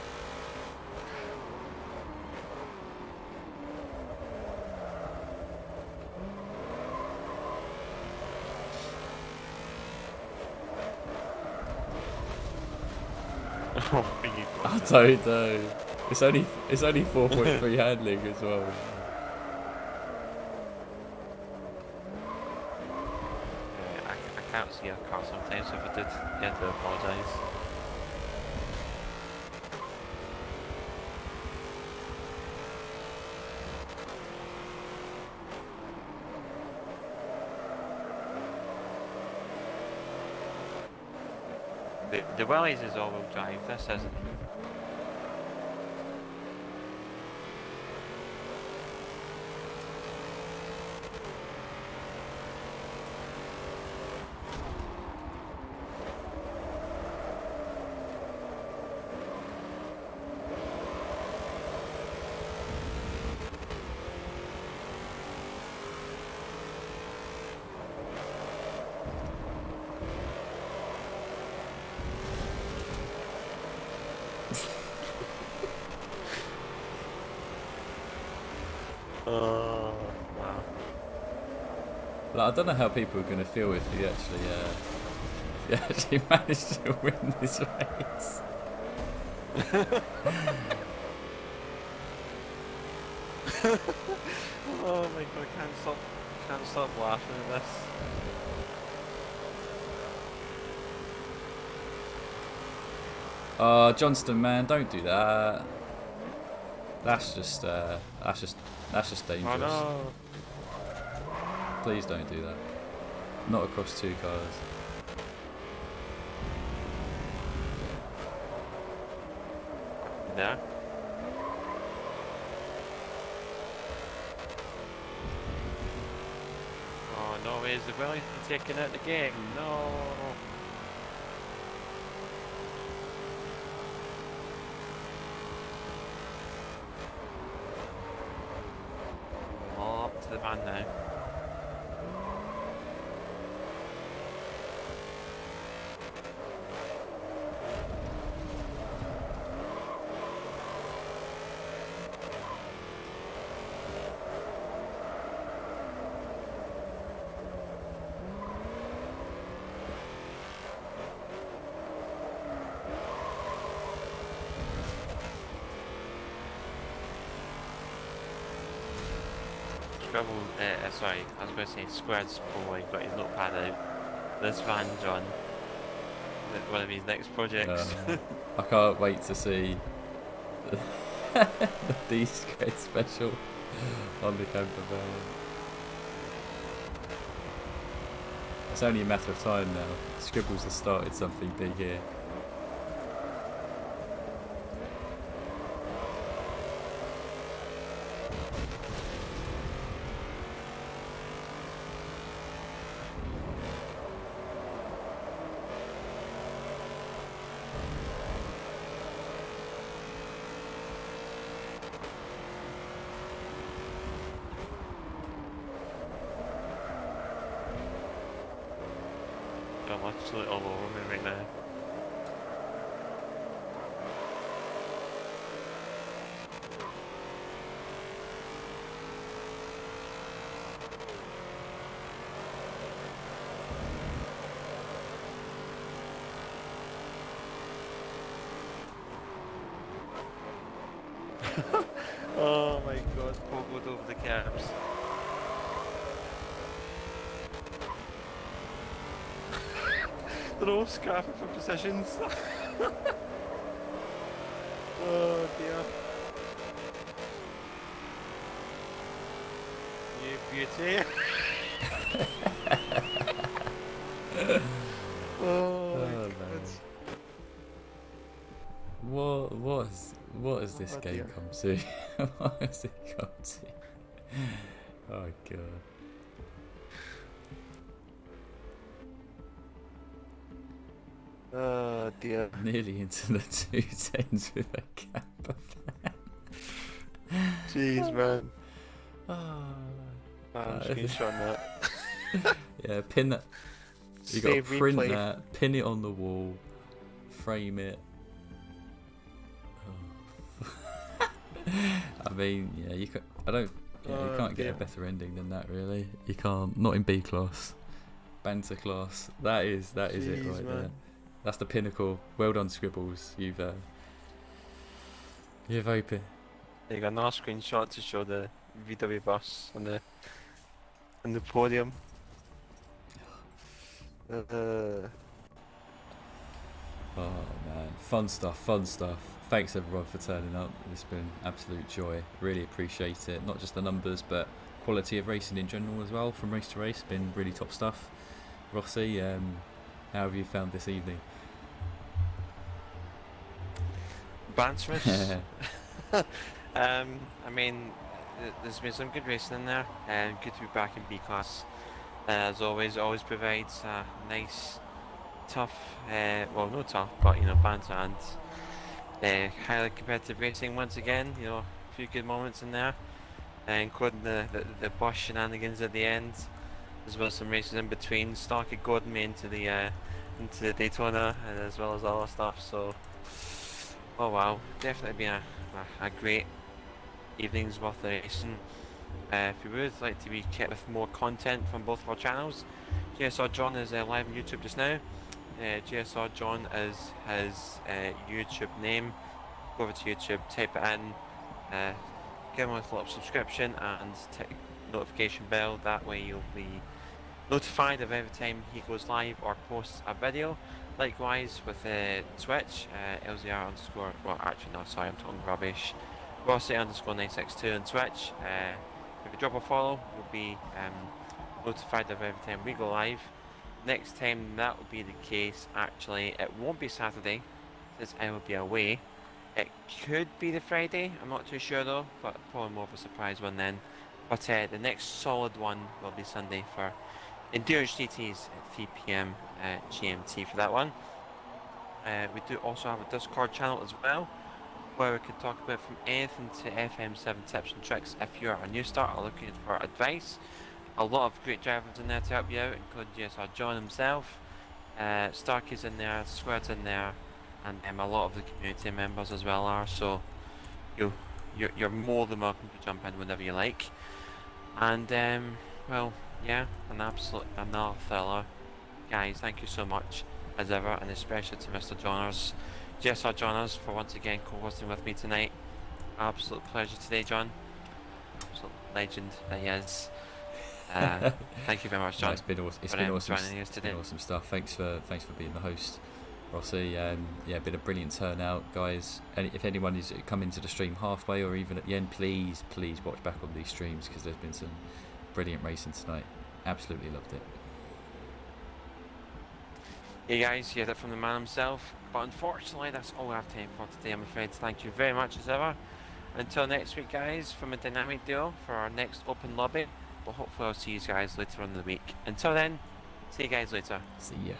I don't know. It's only 4.3 handling as well. I can't see a car sometimes, so if I did, I have to apologise. The Wellies is all-wheel drive, this isn't. Oh, wow. Like, I don't know how people are going to feel if you actually manage to win this race. Oh my god, can't stop laughing at this. Oh, Johnston, man, don't do that. That's just dangerous. Oh no. Please don't do that. Not across two cars. There. Oh no, is the Willie taking out the game? No. All up to the van now. Scrabble, sorry, I was going to say Square's probably got his notepad out. This van, John, one of his next projects. I can't wait to see the D-Squared special on the camper van. It's only a matter of time now. Scribbles has started something big here. I'm absolutely all over me right now. Oh my god, pogoed over the cabs. They're all scrapping for positions. Oh dear. You beauty. Oh my god. What has this game come to? What has it come to? Oh god. Oh dear. Nearly into the 210s with a camper van. Jeez, man. Oh. I'm screenshotting that. Yeah, pin that. You got to Save print replay. that, pin it on the wall, frame it. Oh. I mean, yeah, you can. I don't. Yeah, you can't get a better ending than that, really. You can't. Not in B class, Banter class. That is it right there. That's the pinnacle. Well done, Scribbles. You've opened. You got another screenshot to show the VW bus on the podium. Oh man, fun stuff. Thanks everyone for turning up. It's been absolute joy. Really appreciate it. Not just the numbers, but quality of racing in general as well. From race to race, been really top stuff. Rossi, how have you found this evening? Banterous. I mean, there's been some good racing in there, and good to be back in B class. As always, it always provides a nice, tough, well, not tough, but banter and highly competitive racing once again. A few good moments in there, including the bus shenanigans at the end, as well as some races in between. Started goading me into the Daytona, and as well as all that stuff. So, oh wow, definitely been a great evening's worth of racing. If you would like to be kept with more content from both of our channels, GSR John is live on YouTube just now. GSR John is his YouTube name. Go over to YouTube, type it in, give him a little subscription and tick notification bell. That way you'll be notified of every time he goes live or posts a video. Likewise with Twitch, LZR underscore, well actually no, sorry, I'm talking rubbish. Rossi underscore 962 on Twitch. If you drop a follow, you'll be notified of every time we go live. Next time that will be the case, actually, it won't be Saturday, since I will be away. It could be the Friday, I'm not too sure though, but probably more of a surprise one then. But the next solid one will be Sunday for Endurance GTs at 3 PM GMT for that one. We do also have a Discord channel as well, where we can talk about from anything to FM7 tips and tricks if you're a new starter looking for advice. A lot of great drivers in there to help you out, including GSR John himself, Starkey's in there, Squared's in there, and a lot of the community members as well are, so you're more than welcome to jump in whenever you like. And well, yeah, another thriller. Guys, thank you so much as ever, and especially to Mr. Johners, GSR Johners, for once again co-hosting with me tonight. Absolute pleasure today, John. Absolute legend that he is. Thank you very much, John. No, it's been awesome. It's been awesome. Awesome stuff. Thanks for being the host, Rossi. Yeah, been a brilliant turnout, guys. And if anyone is coming to the stream halfway or even at the end, please watch back on these streams, because there's been some brilliant racing tonight. Absolutely loved it. Yeah, guys, you heard it from the man himself. But unfortunately, that's all we have time for today, I'm afraid. Thank you very much as ever. Until next week, guys, from a dynamic duo for our next open lobby. But hopefully I'll see you guys later on in the week. Until then, see you guys later. See ya.